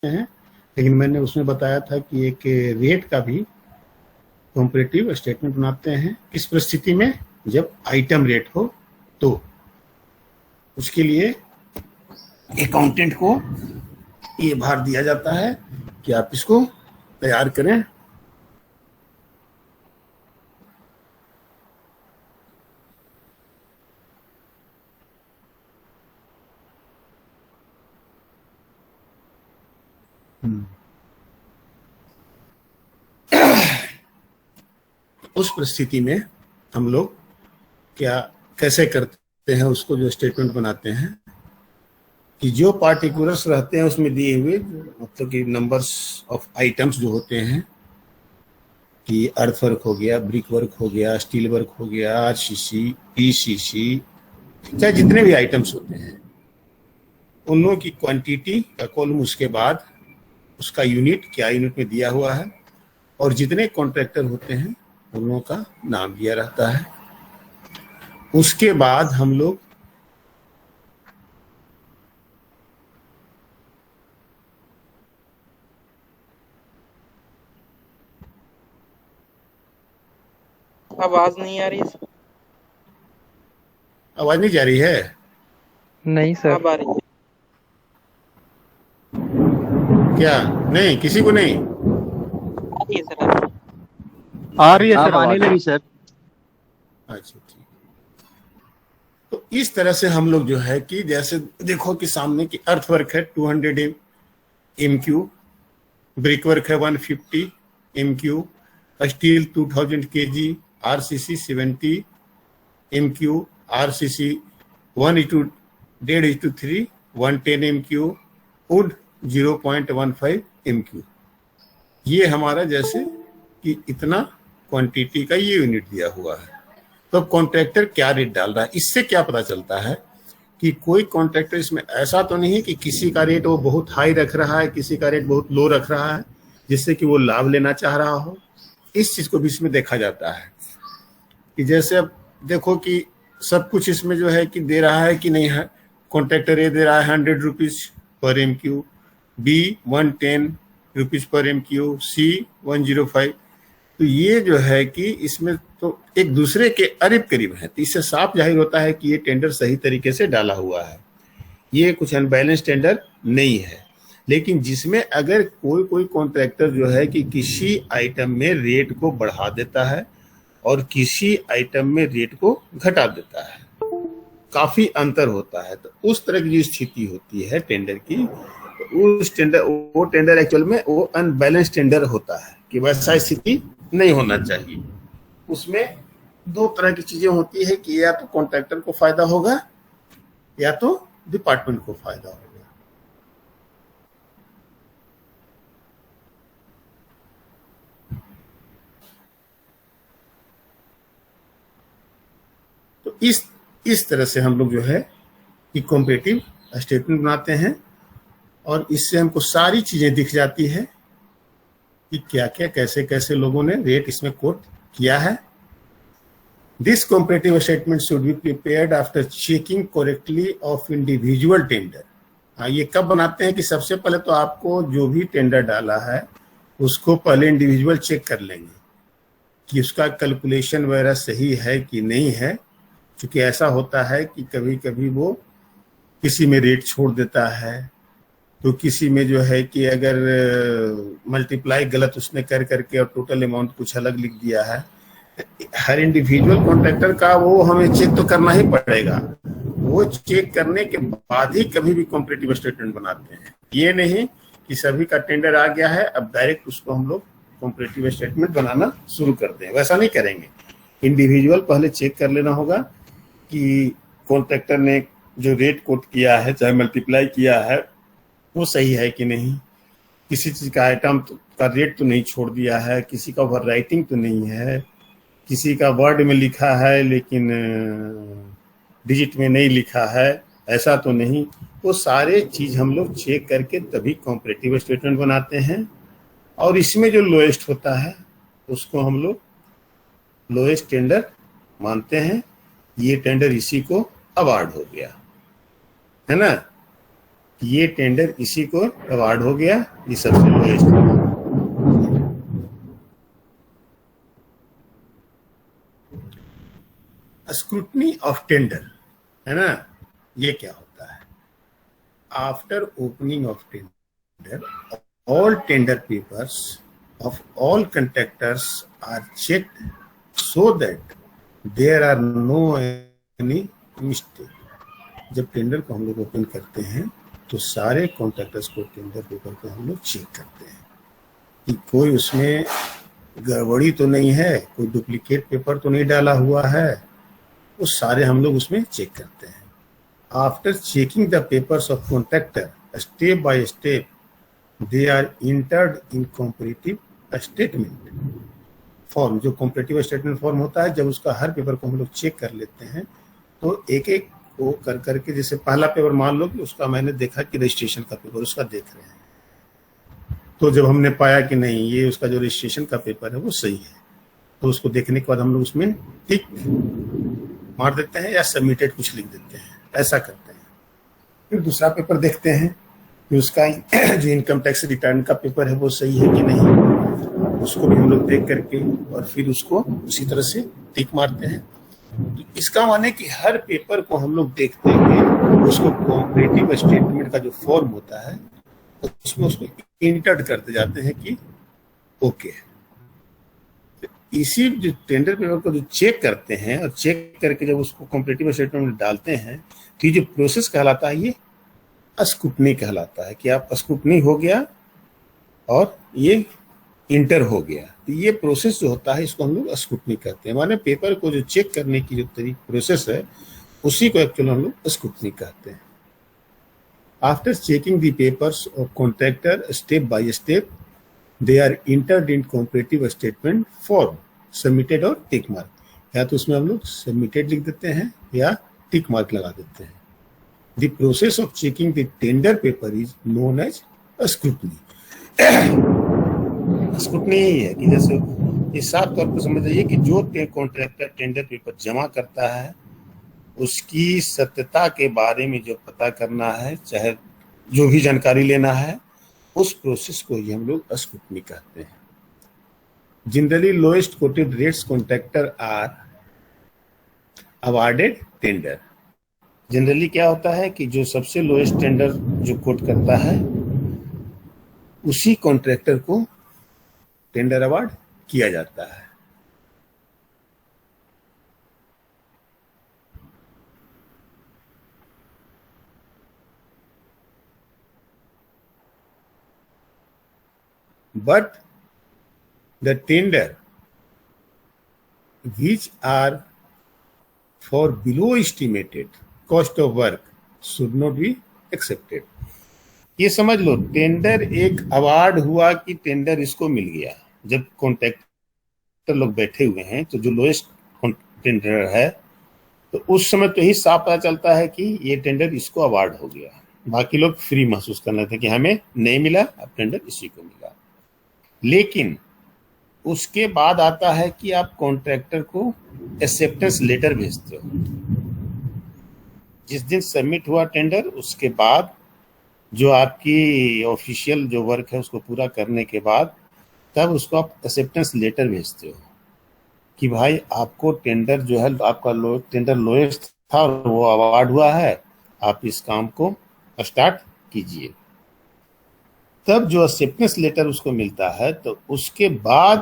हैं, लेकिन मैंने उसमें बताया था कि एक रेट का भी कंपैरेटिव स्टेटमेंट बनाते हैं। किस परिस्थिति में? जब आइटम रेट हो तो उसके लिए अकाउंटेंट को ये भार दिया जाता है कि आप इसको तैयार करें। उस परिस्थिति में हम लोग क्या कैसे करते हैं, उसको जो स्टेटमेंट बनाते हैं कि जो पार्टिकुलर्स रहते हैं उसमें दिए हुए, मतलब कि नंबर्स ऑफ आइटम्स जो होते हैं कि अर्थ वर्क हो गया, ब्रिक वर्क हो गया, स्टील वर्क हो गया, आरसीसी, पीसीसी, चाहे जितने भी आइटम्स होते हैं उन लोगों की क्वांटिटी का कॉलम, उसके बाद उसका यूनिट क्या यूनिट में दिया हुआ है, और जितने कॉन्ट्रैक्टर होते हैं उन लोगों का नाम दिया रहता है। उसके बाद हम लोग आवाज नहीं आ रही सर। आवाज नहीं जा रही है? नहीं सर। अब आ रही है। क्या नहीं? किसी को नहीं? आ रही है सर। आ रही है सर, अब आने लगी सर। अच्छा ठीक। तो इस तरह से हम लोग जो है कि जैसे देखो कि सामने की अर्थ वर्क है 200 MQ, ब्रिक वर्क है 150 MQ, steel 2000 kg, RCC 70 MQ, RCC 1:1.5:3 110 MQ, would 0.15 MQ। ये हमारा जैसे कि इतना क्वांटिटी का ये यूनिट दिया हुआ है। तो अब कॉन्ट्रैक्टर क्या रेट डाल रहा है, इससे क्या पता चलता है कि कोई कॉन्ट्रैक्टर इसमें ऐसा तो नहीं है कि किसी का रेट वो बहुत हाई रख रहा है, किसी का रेट बहुत लो रख रहा है जिससे कि वो लाभ लेना चाह रहा हो। इस चीज को भी इसमें देखा जाता है कि जैसे अब देखो कि सब कुछ इसमें जो है कि दे रहा है कि नहीं है। कॉन्ट्रैक्टर ए दे रहा है 100 रुपीज पर MQ, बी 110 रुपीज पर MQ, सी 105। तो ये जो है कि इसमें तो एक दूसरे के करीब करीब है, तो इससे साफ जाहिर होता है कि ये टेंडर सही तरीके से डाला हुआ है, ये कुछ अनबैलेंस टेंडर नहीं है। लेकिन जिसमें अगर कोई कोई कॉन्ट्रैक्टर जो है कि किसी आइटम में रेट को बढ़ा देता है और किसी आइटम में रेट को घटा देता है, काफी अंतर होता है, तो उस तरह की जो स्थिति होती है टेंडर की, तो उस टेंडर वो टेंडर एक्चुअल में वो अनबैलेंस टेंडर होता है कि वैसा स्थिति नहीं होना चाहिए। उसमें दो तरह की चीजें होती है कि या तो कॉन्ट्रैक्टर को फायदा होगा या तो डिपार्टमेंट को फायदा होगा। तो इस तरह से हम लोग जो है कि कॉम्परेटिव स्टेटमेंट बनाते हैं और इससे हमको सारी चीजें दिख जाती है कि क्या क्या कैसे कैसे लोगों ने रेट इसमें कोट किया है। This comparative statement should be prepared after checking correctly of individual tender। हाँ, ये कब बनाते हैं कि सबसे पहले तो आपको जो भी टेंडर डाला है उसको पहले इंडिविजुअल चेक कर लेंगे कि उसका कैलकुलेशन वगैरह सही है कि नहीं है, क्योंकि ऐसा होता है कि कभी कभी वो किसी में रेट छोड़ देता है, तो किसी में जो है कि अगर मल्टीप्लाई गलत उसने कर करके और टोटल अमाउंट कुछ अलग लिख दिया है। हर इंडिविजुअल कॉन्ट्रैक्टर का वो हमें चेक तो करना ही पड़ेगा, वो चेक करने के बाद ही कभी भी कॉम्परेटिव स्टेटमेंट बनाते हैं। ये नहीं कि सभी का टेंडर आ गया है अब डायरेक्ट उसको हम लोग कॉम्परेटिव स्टेटमेंट बनाना शुरू करते हैं, वैसा नहीं करेंगे। इंडिविजुअल पहले चेक कर लेना होगा कि कॉन्ट्रैक्टर ने जो रेट कोट किया है चाहे मल्टीप्लाई किया है वो सही है कि नहीं, किसी चीज का आइटम का रेट तो नहीं छोड़ दिया है, किसी का ओवर राइटिंग तो नहीं है, किसी का वर्ड में लिखा है लेकिन डिजिट में नहीं लिखा है, ऐसा तो नहीं। वो सारे चीज हम लोग चेक करके तभी कॉम्परेटिव स्टेटमेंट बनाते हैं। और इसमें जो लोएस्ट होता है उसको हम लोग लोएस्ट टेंडर मानते हैं, ये टेंडर इसी को अवार्ड हो गया है ना। ये टेंडर इसी को अवार्ड हो गया, ये सबसे लोएस्ट। स्क्रूटनी ऑफ टेंडर है ना, ये क्या होता है? After opening of tender, all tender papers of all contractors are checked so that there are no any mistake. जब टेंडर को हम लोग ओपन करते हैं तो सारे कॉन्ट्रैक्टर्स को टेंडर पेपर को हम लोग चेक करते हैं कि कोई उसमें गड़बड़ी तो नहीं है, कोई डुप्लीकेट पेपर तो नहीं डाला हुआ है, वो सारे हम लोग उसमें चेक करते हैं। After checking the papers of contractor step by step they are entered in comparative statement form. जो कॉम्परेटिव स्टेटमेंट फॉर्म होता है, जब उसका हर पेपर को हम लोग चेक कर लेते हैं तो एक एक को कर करके, जैसे पहला पेपर मान लो कि उसका मैंने देखा कि रजिस्ट्रेशन का पेपर उसका देख रहे हैं, तो जब हमने पाया कि नहीं ये उसका जो रजिस्ट्रेशन का पेपर है वो सही है, तो उसको देखने के बाद हम लोग उसमें टिक मार देते हैं या सबमिटेड कुछ लिख देते हैं, ऐसा करते हैं। फिर दूसरा पेपर देखते हैं कि उसका जो इनकम टैक्स रिटर्न का पेपर है वो सही है कि नहीं, उसको भी हम लोग देख करके और फिर उसको उसी तरह से टिक मारते हैं। तो इसका माने कि हर पेपर को हम लोग देखते हुए उसको कॉम्परेटिव स्टेटमेंट का जो फॉर्म होता है उसमें उसको इंटर्ड करते जाते हैं कि ओके। इसी जो टेंडर पेपर को जो चेक करते हैं और चेक करके जब उसको कॉम्परेटिव स्टेटमेंट में डालते हैं तो ये जो प्रोसेस कहलाता है ये स्क्रूटनी कहलाता है, कि आप स्क्रूटनी हो गया और ये इंटर हो गया। तो ये प्रोसेस जो होता है इसको हम लोग स्क्रूटनी कहते हैं, माने पेपर को जो चेक करने की जो प्रोसेस है उसी को एक्चुअली हम लोग स्क्रूटनी कहते हैं। After checking the papers of contractor step by step they are entered in comparative statement form submitted और टिक मार्क, या तो उसमें हम लोग सबमिटेड लिख देते हैं या टिक मार्क लगा देते हैं। The process of checking the tender paper is known as scrutiny. Scrutiny यही है कि जैसे ये साफ तौर पर समझ जाइए कि जो कॉन्ट्रैक्टर टेंडर पेपर जमा करता है उसकी सत्यता के बारे में जो पता करना है, चाहे जो भी जानकारी लेना है, उस प्रोसेस को ही हम लोग स्क्रूटनी कहते हैं। Generally lowest quoted rates contractor are awarded tender. Generally क्या होता है कि जो सबसे लोएस्ट टेंडर जो कोट करता है उसी कॉन्ट्रैक्टर को टेंडर अवार्ड किया जाता है। But the tender which are for below estimated cost of work should not be accepted। ये समझ लो टेंडर एक अवार्ड हुआ कि टेंडर इसको मिल गया, जब कॉन्ट्रैक्टर लोग बैठे हुए हैं तो जो लोएस्ट टेंडर है तो उस समय तो ही साफ पता चलता है कि ये टेंडर इसको अवार्ड हो गया, बाकी लोग फ्री महसूस करने थे कि हमें नहीं मिला, अब टेंडर इसी को मिला। लेकिन उसके बाद आता है कि आप कॉन्ट्रैक्टर को एक्सेप्टेंस लेटर भेजते हो। जिस दिन सबमिट हुआ टेंडर उसके बाद जो आपकी ऑफिशियल जो वर्क है उसको पूरा करने के बाद तब उसको आप एक्सेप्टेंस लेटर भेजते हो कि भाई आपको टेंडर जो है आपका टेंडर लोएस्ट था और वो अवार्ड हुआ है, आप इस काम को स्टार्ट कीजिए। तब जो एक्सेप्टेंस लेटर उसको मिलता है तो उसके बाद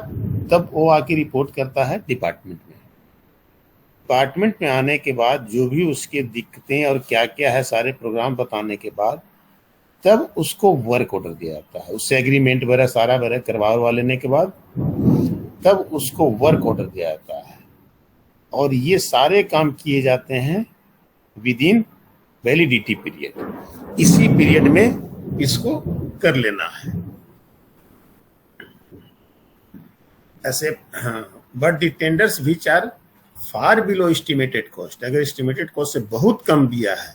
तब वो आके रिपोर्ट करता है डिपार्टमेंट में। डिपार्टमेंट में आने के बाद जो भी उसके दिक्कतें और क्या क्या है सारे प्रोग्राम बताने के बाद तब उसको वर्क ऑर्डर दिया जाता है, उससे एग्रीमेंट वगैरह सारा वगैरह करवा लेने के बाद तब उसको वर्क ऑर्डर दिया जाता है। और ये सारे काम किए जाते हैं विद इन वैलिडिटी पीरियड, इसी पीरियड में इसको कर लेना है ऐसे। But the tenders which are far below estimated cost, अगर एस्टिमेटेड कॉस्ट से बहुत कम दिया है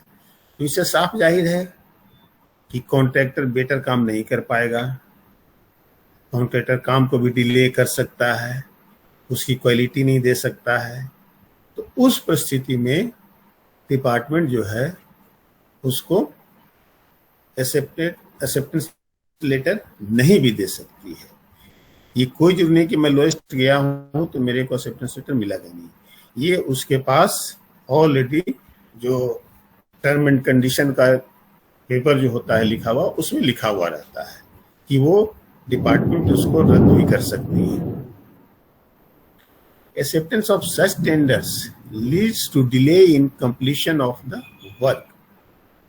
तो इससे साफ जाहिर है कि कॉन्ट्रैक्टर बेटर काम नहीं कर पाएगा, कॉन्ट्रैक्टर काम को भी डिले कर सकता है, उसकी क्वालिटी नहीं दे सकता है। तो उस परिस्थिति में डिपार्टमेंट जो है उसको एक्सेप्टेंस लेटर नहीं भी दे सकती है। ये कोई जरूरी नहीं कि मैं लोएस्ट गया हूं तो मेरे को एक्सेप्टेंस लेटर मिलेगा नहीं, ये उसके पास ऑलरेडी जो टर्म एंड कंडीशन का पेपर जो होता है लिखा हुआ, उसमें लिखा हुआ रहता है कि वो डिपार्टमेंट उसको रद्द भी कर सकती है। Acceptance of such tenders leads to delay in completion of the work,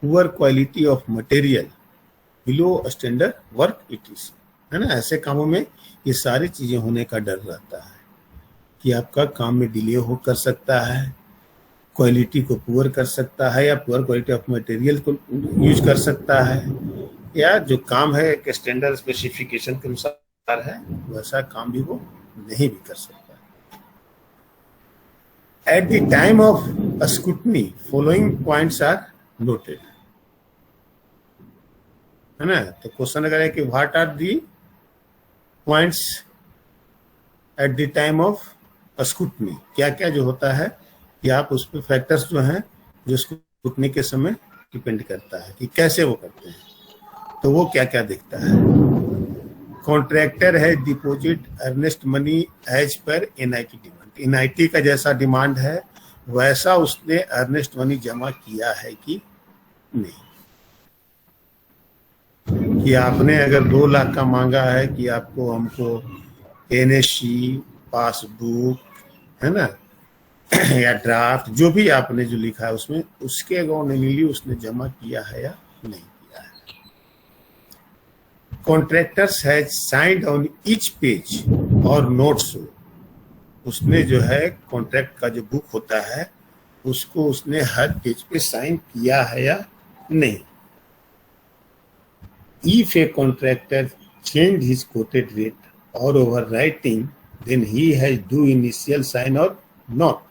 poor quality of material, below standard work it है ना। ऐसे कामों में ये सारी चीजें होने का डर रहता है कि आपका काम में डिले हो कर सकता है, क्वालिटी को पुअर कर सकता है, या पुअर क्वालिटी ऑफ मटेरियल को यूज कर सकता है, या जो काम है एक स्टैंडर्ड स्पेसिफिकेशन के अनुसार है वैसा काम भी वो नहीं भी कर सकता। At the time of scrutiny following points are noted, है ना। तो क्वेश्चन अगर है कि what are the points at the time of scrutiny, क्या क्या जो होता है कि आप उस पर फैक्टर्स जो हैं जो स्क्रूटनी के समय डिपेंड करता है कि कैसे वो करते हैं, तो वो क्या क्या दिखता है। कॉन्ट्रैक्टर है deposit earnest money as per NIT demand, NIT का जैसा डिमांड है वैसा उसने अर्नेस्ट मनी जमा किया है कि नहीं। कि आपने अगर 2 लाख का मांगा है कि आपको हमको एनएससी पासबुक, है ना, या ड्राफ्ट, जो भी आपने जो लिखा है उसमें उसके अकॉर्डिंगली उसने जमा किया है या नहीं किया है। Contractors has signed on each page और नोट्स, उसने जो है कॉन्ट्रैक्ट का जो बुक होता है उसको उसने हर पेज पे साइन किया है या नहीं। If a contractor changed his quoted rate or overwriting, then he has due initial sign or not.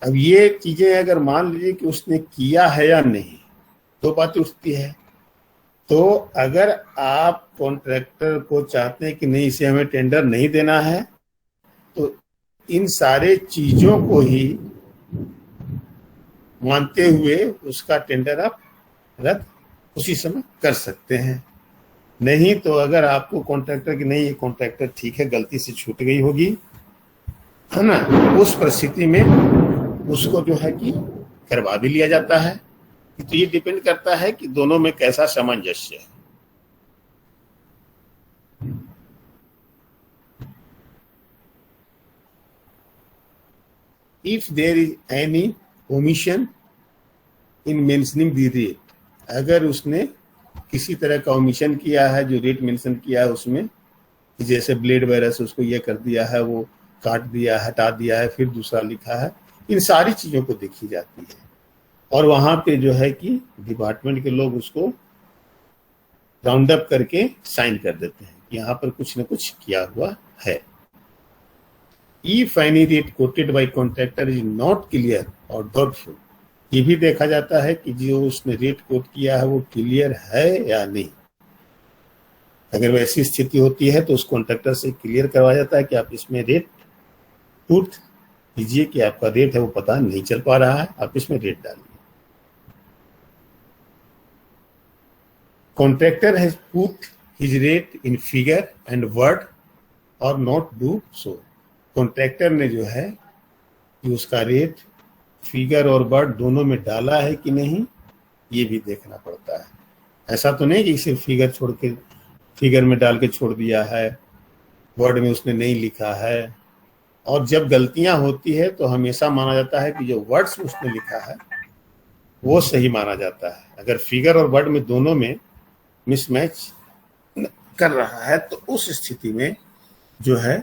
अब ये चीजें अगर मान लीजिए कि उसने किया है या नहीं, दो बातें उठती है। तो अगर आप कॉन्ट्रैक्टर को चाहते हैं कि नहीं इसे हमें टेंडर नहीं देना है, तो इन सारे चीजों को ही मानते हुए उसका टेंडर आप रद्द उसी समय कर सकते हैं। नहीं तो अगर आपको कॉन्ट्रैक्टर की नहीं ये कॉन्ट्रैक्टर ठीक है गलती से छूट गई होगी, है ना, उस परिस्थिति में उसको जो है कि करवा भी लिया जाता है। तो ये डिपेंड करता है कि दोनों में कैसा सामंजस्य है। If there is any omission in mentioning the rate, अगर उसने किसी तरह का ओमिशन किया है जो रेट मेंशन किया है उसमें, जैसे ब्लेड वगैरह से उसको ये कर दिया है, वो काट दिया, हटा दिया है, फिर दूसरा लिखा है, इन सारी चीजों को देखी जाती है। और वहां पे जो है कि डिपार्टमेंट के लोग उसको राउंड अप करके साइन कर देते हैं कि यहाँ पर कुछ न कुछ किया हुआ है। If any rate quoted by contractor is not clear or doubtful, ये भी देखा जाता है कि जो उसने रेट कोट किया है वो क्लियर है या नहीं। अगर वैसी स्थिति होती है तो उस कॉन्ट्रैक्टर से क्लियर करवाया जाता है कि आप इसमें रेट पुट कीजिए कि आपका रेट है वो पता नहीं चल पा रहा है, आप इसमें रेट डालिए। Contractor has put his rate in figure and word और नॉट डू सो, कॉन्ट्रैक्टर ने जो है कि उसका रेट फिगर और वर्ड दोनों में डाला है कि नहीं, ये भी देखना पड़ता है। ऐसा तो नहीं कि सिर्फ फिगर छोड़ के फिगर में डाल के छोड़ दिया है, वर्ड में उसने नहीं लिखा है। और जब गलतियां होती है तो हमेशा माना जाता है कि जो वर्ड्स उसने लिखा है वो सही माना जाता है। अगर फिगर और वर्ड में दोनों में मिसमैच कर रहा है तो उस स्थिति में जो है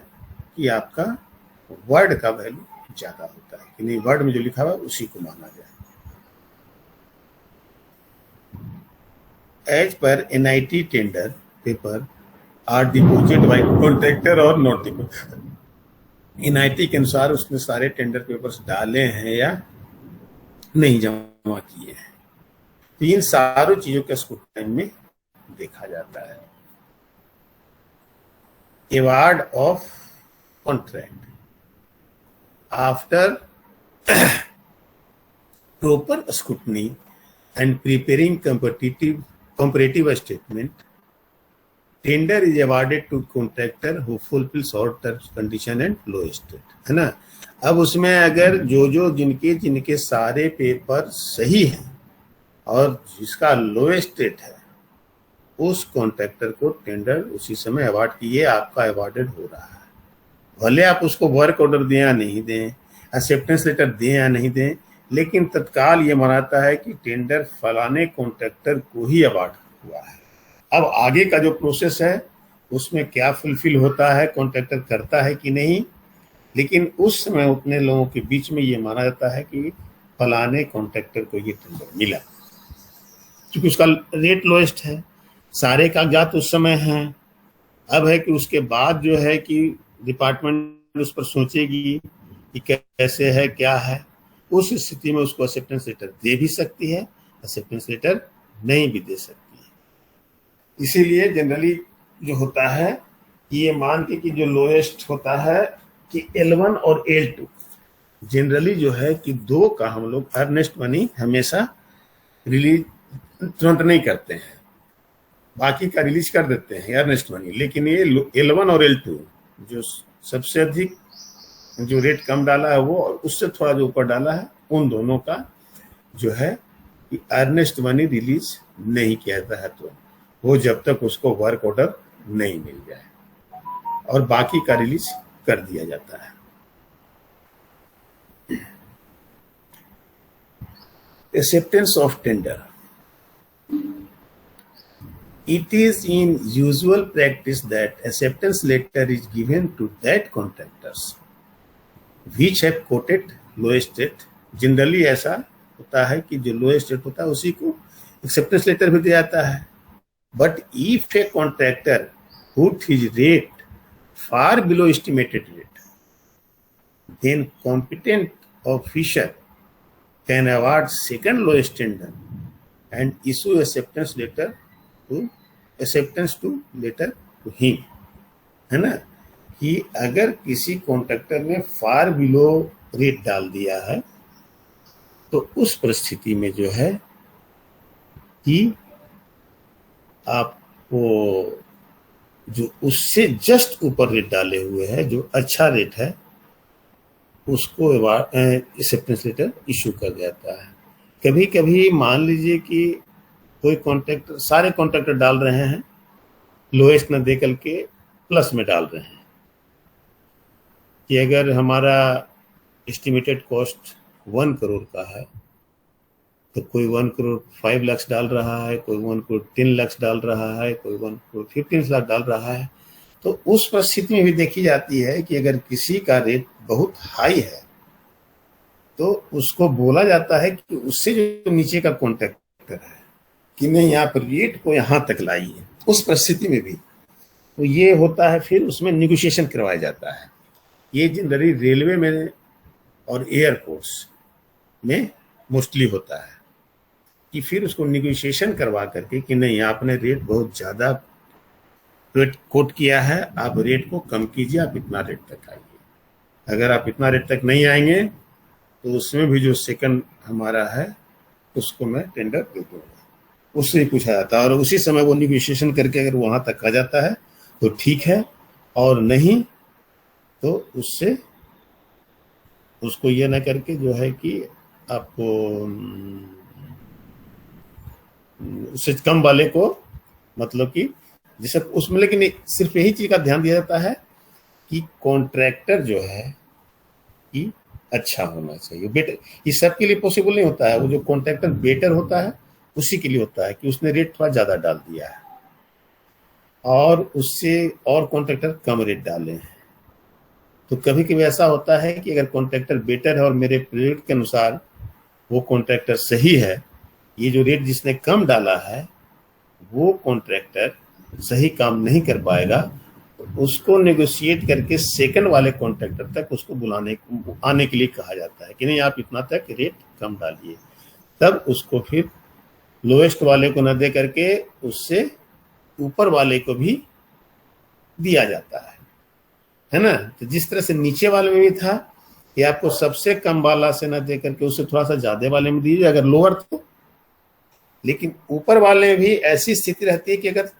कि आपका वर्ड का वैल्यू ज्यादा होता है कि नहीं, वर्ड में जो लिखा हुआ उसी को माना जाए। As per NIT tender paper are deposit by contractor or not deposit, NIT के अनुसार उसने सारे टेंडर पेपर्स डाले हैं या नहीं जमा किए हैं। तो इन सारों चीजों के स्क्रूटनी में देखा जाता है। Award of contract after proper scrutiny, and preparing comparative statement, tender is awarded to contractor who fulfills all terms condition and lowest rate, है ना। अब उसमें अगर जो जिनके सारे पेपर सही हैं और जिसका लोएस्ट रेट है, उस कॉन्ट्रैक्टर को टेंडर उसी समय अवार्ड किए आपका अवार्डेड हो रहा है। भले आप उसको वर्क ऑर्डर दें या नहीं दें, एक्सेप्टेंस लेटर दें या नहीं दें, लेकिन तत्काल ये मनाता है कि टेंडर फलाने कॉन्ट्रैक्टर को ही अवार्ड हुआ है। अब आगे का जो प्रोसेस है उसमें क्या फुलफिल होता है, कॉन्ट्रैक्टर करता है कि नहीं, लेकिन उस समय उतने लोगों के बीच में ये माना जाता है कि फलाने कॉन्ट्रैक्टर को ये टेंडर मिला, क्योंकि उसका रेट लोएस्ट है, सारे कागजात उस समय हैं। अब है कि उसके बाद जो है कि डिपार्टमेंट उस पर सोचेगी कि कैसे है क्या है, उस स्थिति में उसको एक्सेप्टेंस लेटर दे भी सकती है, एक्सेप्टेंस लेटर नहीं भी दे सकती है। इसीलिए जनरली जो होता है ये मान के कि जो लोएस्ट होता है कि L1 और L2 जनरली जो है कि दो का हम लोग अर्नेस्ट मनी हमेशा रिलीज तुरंत नहीं करते हैं, बाकी का रिलीज कर देते हैं अर्नेस्ट मनी, लेकिन ये L1 और L2 जो सबसे अधिक जो रेट कम डाला है वो और उससे थोड़ा जो ऊपर डाला है, उन दोनों का जो है कि अर्नेस्ट मनी रिलीज नहीं किया जाता है, तो वो जब तक उसको वर्क ऑर्डर नहीं मिल जाए, और बाकी का रिलीज कर दिया जाता है। Acceptance of tender, it is in usual practice that acceptance letter is given to that contractors which have quoted lowest rate। Generally ऐसा होता है कि जो लोएस्ट रेट होता है उसी को एक्सेप्टेंस लेटर भी दिया जाता है। But if a contractor put his rate far below estimated rate, then competent officer can award second lowest tender and issue acceptance letter to him, है ना। कि अगर किसी कॉन्ट्रैक्टर ने फार बिलो रेट डाल दिया है तो उस परिस्थिति में जो है कि आपको जो उससे जस्ट ऊपर रेट डाले हुए है, जो अच्छा रेट है, उसको एक्सेप्टेंस लेटर इशू कर जाता है। कभी कभी मान लीजिए कि कोई कॉन्ट्रैक्टर, सारे कॉन्ट्रैक्टर डाल रहे हैं लोएस्ट न दे करके प्लस में डाल रहे हैं, कि अगर हमारा एस्टिमेटेड कॉस्ट 1 करोड़ का है तो कोई 1 करोड़ 5 लाख डाल रहा है, कोई 1 करोड़ 3 लाख डाल रहा है, कोई 1 करोड़ 15 लाख डाल रहा है। तो उस परिस्थिति में भी देखी जाती है कि अगर किसी का रेट बहुत हाई है तो उसको बोला जाता है कि उससे जो नीचे का कॉन्ट्रैक्टर है कि नहीं आप रेट को यहाँ तक लाइए। उस परिस्थिति में भी तो ये होता है, फिर उसमें निगोशिएशन करवाया जाता है। ये जनरली रेलवे में और एयरपोर्ट्स में मोस्टली होता है कि फिर उसको निगोशिएशन करवा करके कि नहीं आपने रेट बहुत ज़्यादा कोट किया है, आप रेट को कम कीजिए, आप इतना रेट तक आइए। अगर आप इतना रेट तक नहीं आएंगे तो उसमें भी जो सेकंड हमारा है उसको मैं टेंडर दे दूँगा, उससे ही पूछा जाता है। और उसी समय वो निगोशिएशन करके अगर वहाँ तक आ जाता है तो ठीक है, और नहीं तो उससे उसको ये न करके जो है कि आपको उससे कम वाले को मतलब कि जैसे उसमें, लेकिन सिर्फ यही चीज का ध्यान दिया जाता है कि कॉन्ट्रैक्टर जो है कि अच्छा होना चाहिए, बेटर। ये सबके लिए पॉसिबल नहीं होता है, वो जो कॉन्ट्रैक्टर बेटर होता है उसी के लिए होता है कि उसने रेट थोड़ा ज्यादा डाल दिया है और उससे और कॉन्ट्रैक्टर कम रेट डाले हैं। तो कभी कभी ऐसा होता है कि अगर कॉन्ट्रैक्टर बेटर है और मेरे रेट के अनुसार वो कॉन्ट्रैक्टर सही है, ये जो रेट जिसने कम डाला है वो कॉन्ट्रैक्टर सही काम नहीं कर पाएगा, तो उसको नेगोशिएट करके सेकंड वाले कॉन्ट्रैक्टर तक उसको आने के लिए कहा जाता है कि नहीं आप इतना तक रेट कम डालिए। तब उसको फिर लोएस्ट वाले को न दे करके उससे ऊपर वाले को भी दिया जाता है ना। तो जिस तरह से नीचे वाले में भी था कि आपको सबसे कम वाला से न दे करके उससे थोड़ा सा ज्यादा वाले में दीजिए अगर लोअर थे, लेकिन ऊपर वाले में भी ऐसी स्थिति रहती है कि अगर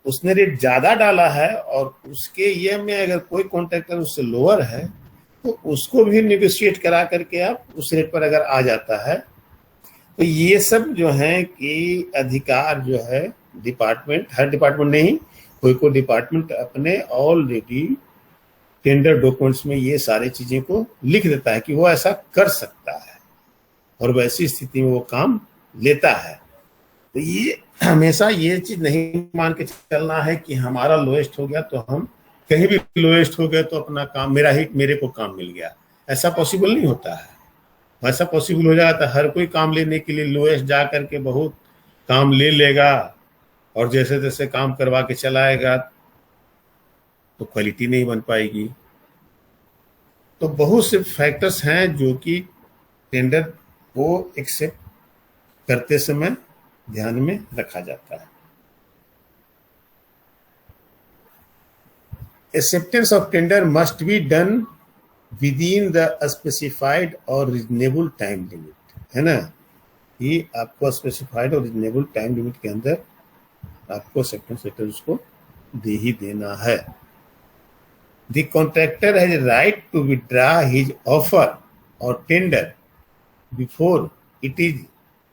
उसने रेट ज्यादा डाला है और उसके ये में अगर कोई कॉन्ट्रैक्टर उससे लोअर है तो उसको भी निगोशिएट करा करके आप उस रेट पर अगर आ जाता है। तो ये सब जो है कि अधिकार जो है डिपार्टमेंट, हर डिपार्टमेंट नहीं, कोई डिपार्टमेंट अपने ऑलरेडी टेंडर डॉक्यूमेंट्स में ये सारी चीजें को लिख देता है कि वो ऐसा कर सकता है और वैसी स्थिति में वो काम लेता है। तो ये हमेशा ये चीज नहीं मान के चलना है कि हमारा लोएस्ट हो गया तो हम कहीं भी लोएस्ट हो गए तो अपना काम मेरे को काम मिल गया, ऐसा पॉसिबल नहीं होता है। ऐसा पॉसिबल हो जाता है हर कोई काम लेने के लिए लोएस्ट जा करके बहुत काम ले लेगा और जैसे जैसे काम करवा के चलाएगा तो क्वालिटी नहीं बन पाएगी। तो बहुत से फैक्टर्स हैं जो कि टेंडर को एक्सेप्ट करते समय ध्यान में रखा जाता है। Acceptance of tender must be done within the specified और रीजनेबल टाइम लिमिट, है ना। ये आपको स्पेसिफाइड और रीजनेबल टाइम लिमिट के अंदर आपको एक्सेप्टेंस लेटर उसको दे ही देना है। The contractor has a right to withdraw his offer or tender before it is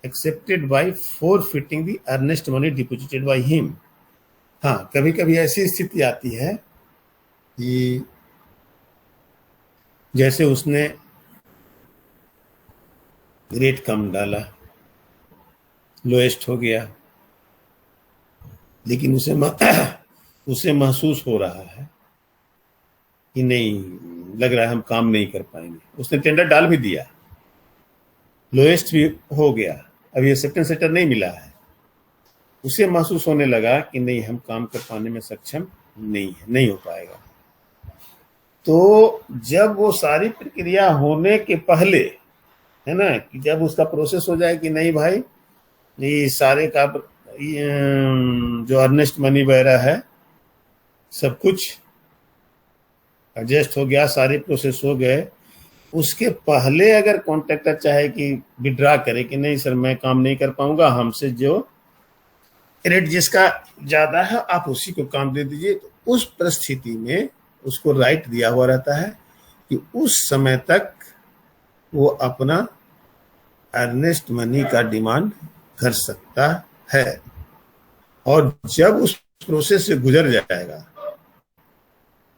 accepted by forfeiting the earnest money deposited by him। हाँ, कभी कभी ऐसी स्थिति आती है कि जैसे उसने रेट कम डाला, लोएस्ट हो गया, लेकिन उसे महसूस हो रहा है कि नहीं, लग रहा है हम काम नहीं कर पाएंगे। उसने टेंडर डाल भी दिया, लोएस्ट भी हो गया, अभी एक्सेप्टेंस लेटर नहीं मिला है, उसे महसूस होने लगा कि नहीं, हम काम कर पाने में सक्षम नहीं हो पाएगा। तो जब वो सारी प्रक्रिया होने के पहले, है ना, कि जब उसका प्रोसेस हो जाए कि नहीं भाई, ये सारे का जो अर्नेस्ट मनी वगैरह है सब कुछ एडजस्ट हो गया, सारे प्रोसेस हो गए, उसके पहले अगर कॉन्ट्रैक्टर चाहे कि विड्रा करे कि नहीं सर मैं काम नहीं कर पाऊंगा, हमसे जो रेट जिसका ज्यादा है आप उसी को काम दे दीजिए, तो उस परिस्थिति में उसको राइट दिया हुआ रहता है कि उस समय तक वो अपना अर्नेस्ट मनी का डिमांड कर सकता है। और जब उस प्रोसेस से गुजर जाएगा,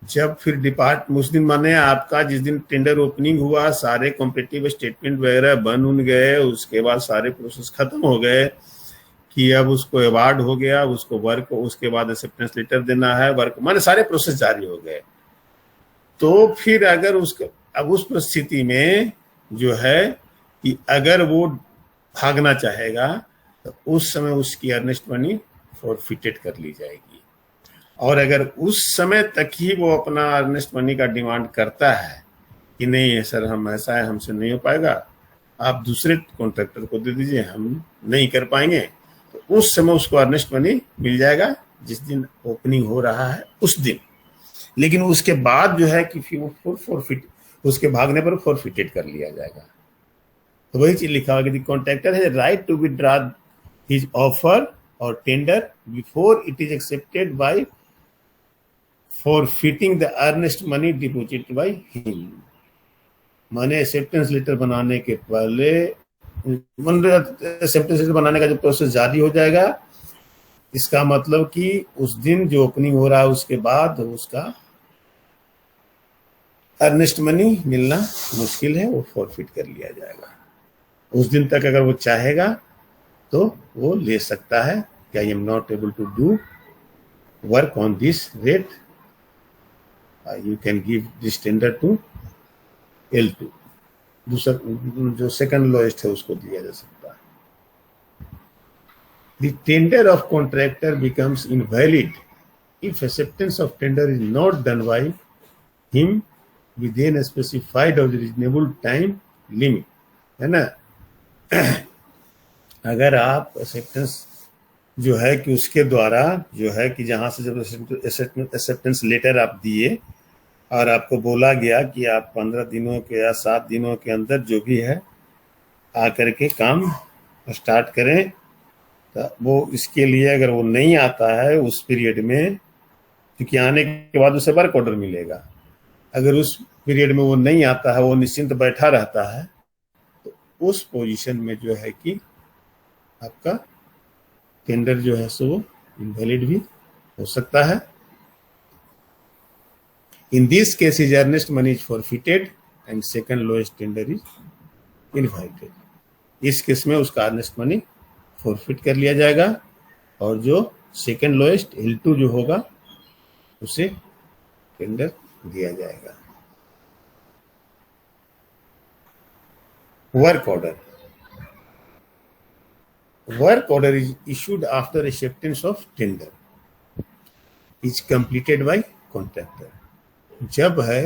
जब फिर उस दिन माने आपका जिस दिन टेंडर ओपनिंग हुआ, सारे कॉम्पिटिटिव स्टेटमेंट वगैरह बन गए, उसके बाद सारे प्रोसेस खत्म हो गए कि अब उसको अवार्ड हो गया, उसको वर्क, उसके बाद एक्सेप्टेंस लेटर देना है, वर्क माने सारे प्रोसेस जारी हो गए। तो फिर अगर अब उस परिस्थिति में जो है कि अगर वो भागना चाहेगा तो उस समय उसकी अर्नेस्ट मनी फॉरफिटेड कर ली जाएगी। और अगर उस समय तक ही वो अपना अर्नेस्ट मनी का डिमांड करता है कि नहीं सर हम ऐसा है, हमसे नहीं हो पाएगा, आप दूसरे कॉन्ट्रैक्टर को दे दीजिए, हम नहीं कर पाएंगे, तो उस समय उसको अर्नेस्ट मनी मिल जाएगा जिस दिन ओपनिंग हो रहा है उस दिन। लेकिन उसके बाद जो है कि फिर वो फॉरफिट, उसके भागने पर फॉरफिटेड कर लिया जाएगा। तो वही चीज लिखा हुआ कि contractor has right to withdraw his offer or tender before it is accepted by forfeiting the earnest money deposited by him. माने एक्सेप्टेंस लेटर बनाने के पहले, एक्सेप्टेंस लेटर बनाने का जो प्रोसेस जारी हो जाएगा, इसका मतलब कि उस दिन जो ओपनिंग हो रहा है उसके बाद उसका अर्नेस्ट मनी मिलना मुश्किल है, वो फॉरफिट कर लिया जाएगा। उस दिन तक अगर वो चाहेगा तो वो ले सकता है कि I am not able to do work on this rate, you can give this tender to L2, दूसरा जो सेकंड लोएस्ट है उसको दिया जा सकता है। The tender of contractor becomes invalid if acceptance of tender is not done by him within a specified or reasonable time limit, है ना। अगर आप एक्सेप्टेंस जो है कि उसके द्वारा जो है कि जहां से जब एक्सेप्टेंस लेटर आप दिए और आपको बोला गया कि आप 15 दिनों के या 7 दिनों के अंदर जो भी है आकर के काम स्टार्ट करें, तो वो इसके लिए अगर वो नहीं आता है उस पीरियड में, क्योंकि आने के बाद उसे वर्क ऑर्डर मिलेगा, अगर उस पीरियड में वो नहीं आता है, वो निश्चिंत बैठा रहता है, तो उस पोजीशन में जो है कि आपका टेंडर जो है सो इनवैलिड भी हो सकता है। In this case is earnest money is forfeited and second lowest tender is invited. इस केस में उसका अर्नेस्ट मनी फॉरफिट कर लिया जाएगा और जो सेकंड लोएस्ट L2 जो होगा उसे टेंडर दिया जाएगा। Work order. Work order is issued after acceptance of tender, is completed by contractor. जब है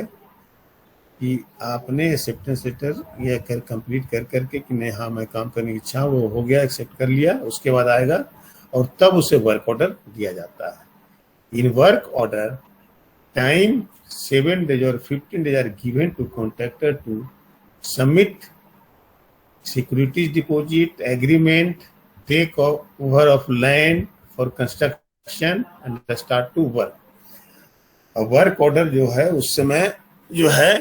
कि आपने एक्सेप्टेंस लेटर या कर कंप्लीट कर करके कि नहीं हाँ मैं काम करने की इच्छा, वो हो गया, एक्सेप्ट कर लिया, उसके बाद आएगा और तब उसे वर्क ऑर्डर दिया जाता है। In work order time 7 days or 15 days are given to contractor to submit securities deposit, agreement, take over of land for construction and start to work। Work order जो है उस समय जो है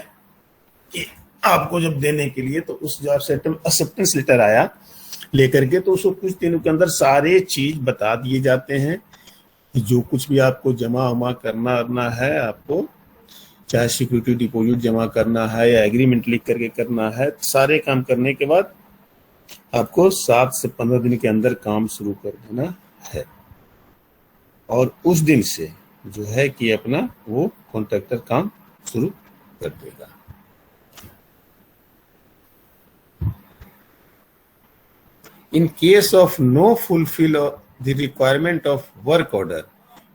कि आपको जब देने के लिए, तो उस जो एक्सेप्टेंस लेटर आया लेकर के, तो उसको कुछ दिनों के अंदर सारे चीज बता दिए जाते हैं कि जो कुछ भी आपको जमा वमा करना है, आपको चाहे सिक्योरिटी डिपॉजिट जमा करना है या एग्रीमेंट लिख करके करना है, सारे काम करने के बाद आपको 7 से 15 दिन के अंदर काम शुरू कर देना है। और उस दिन से जो है कि अपना वो कॉन्ट्रैक्टर काम शुरू कर देगा। In case of no fulfill the requirement of work order,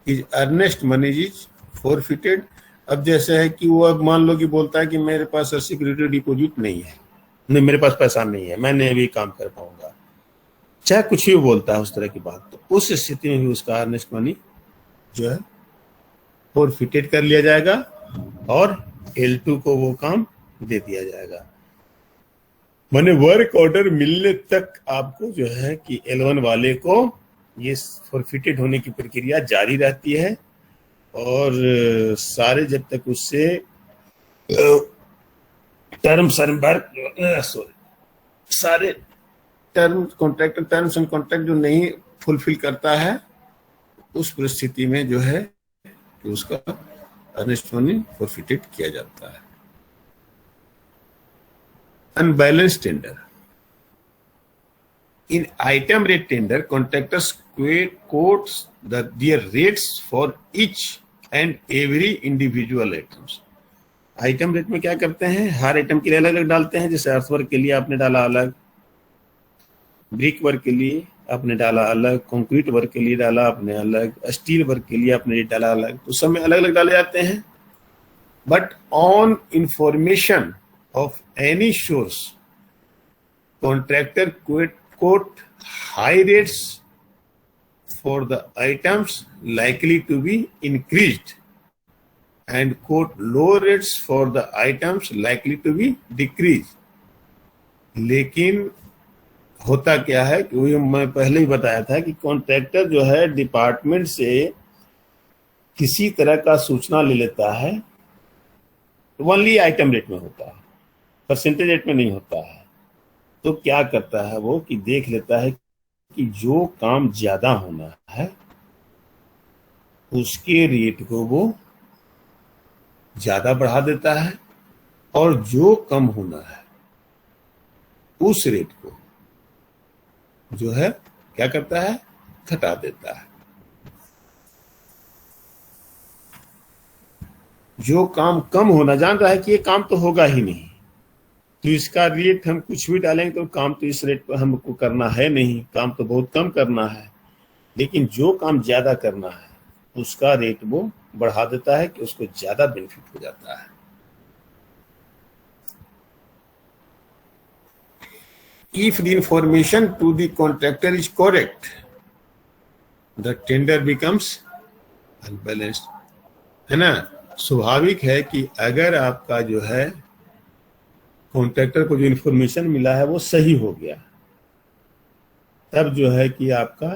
is earnest money is forfeited। अब जैसे है कि वो अब मान लो कि बोलता है कि मेरे पास सिक्योरिटी डिपॉजिट नहीं है, नहीं मेरे पास पैसा नहीं है, मैं नहीं अभी काम कर पाऊंगा, चाहे कुछ ही बोलता है उस तरह की बात, तो उस स्थिति में भी उसका अर्नेस्ट मनी जो है फॉरफिटेड कर लिया जाएगा और L2 को वो काम दे दिया जाएगा। माने वर्क ऑर्डर मिलने तक आपको जो है कि L1 वाले को ये फॉरफिटेड होने की प्रक्रिया जारी रहती है और सारे जब तक उससे सारे कॉन्ट्रैक्ट टर्म्स एंड कॉन्ट्रैक्ट जो नहीं फुलफिल करता है, उस परिस्थिति में जो है कि उसका अर्नेस्ट मनी फॉरफिटेड किया जाता है। Unbalanced tender. In item rate tender, contractors quotes their rates for each and every individual items। Item rate में क्या करते हैं, हर आइटम के लिए अलग अलग डालते हैं। जैसे अर्थ वर्क के लिए आपने डाला अलग, ब्रिक वर्क के लिए आपने डाला अलग, कंक्रीट वर्क के लिए डाला आपने अलग, स्टील वर्क के लिए आपने डाला अलग, तो सब में अलग अलग डाले जाते हैं। But on information of any source, contractor quote high rates for the items likely to be increased and quote low rates for the items likely to be decreased। लेकिन होता क्या है कि वही मैं पहले ही बताया था कि कॉन्ट्रैक्टर जो है डिपार्टमेंट से किसी तरह का सूचना ले लेता है, ओनली आइटम रेट में होता है, परसेंटेज रेट में नहीं होता है। तो क्या करता है वो कि देख लेता है कि जो काम ज्यादा होना है उसके रेट को वो ज्यादा बढ़ा देता है और जो कम होना है उस रेट को जो है क्या करता है, घटा देता है। जो काम कम होना, जान रहा है कि ये काम तो होगा ही नहीं, तो इसका रेट हम कुछ भी डालेंगे तो काम तो इस रेट पर हमको करना है नहीं, काम तो बहुत कम करना है, लेकिन जो काम ज्यादा करना है उसका रेट वो बढ़ा देता है कि उसको ज्यादा बेनिफिट हो जाता है। If the information to the contractor is correct, the tender becomes unbalanced। है ना, स्वाभाविक है कि अगर आपका जो है कॉन्ट्रैक्टर को जो इन्फॉर्मेशन मिला है वो सही हो गया, तब जो है कि आपका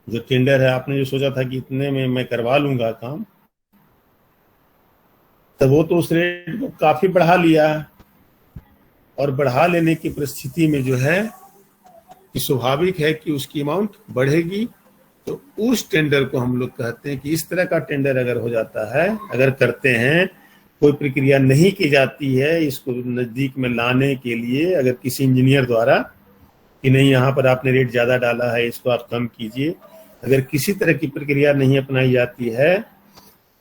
जो टेंडर है, आपने जो सोचा था कि इतने में मैं करवा लूंगा काम, तब वो तो उस रेट को काफी बढ़ा लिया। और बढ़ा लेने की परिस्थिति में जो है कि स्वाभाविक है कि उसकी अमाउंट बढ़ेगी। तो उस टेंडर को हम लोग कहते हैं कि इस तरह का टेंडर अगर हो जाता है, अगर करते हैं, कोई प्रक्रिया नहीं की जाती है इसको नजदीक में लाने के लिए, अगर किसी इंजीनियर द्वारा कि नहीं यहाँ पर आपने रेट ज्यादा डाला है, इसको आप कम कीजिए, अगर किसी तरह की प्रक्रिया नहीं अपनाई जाती है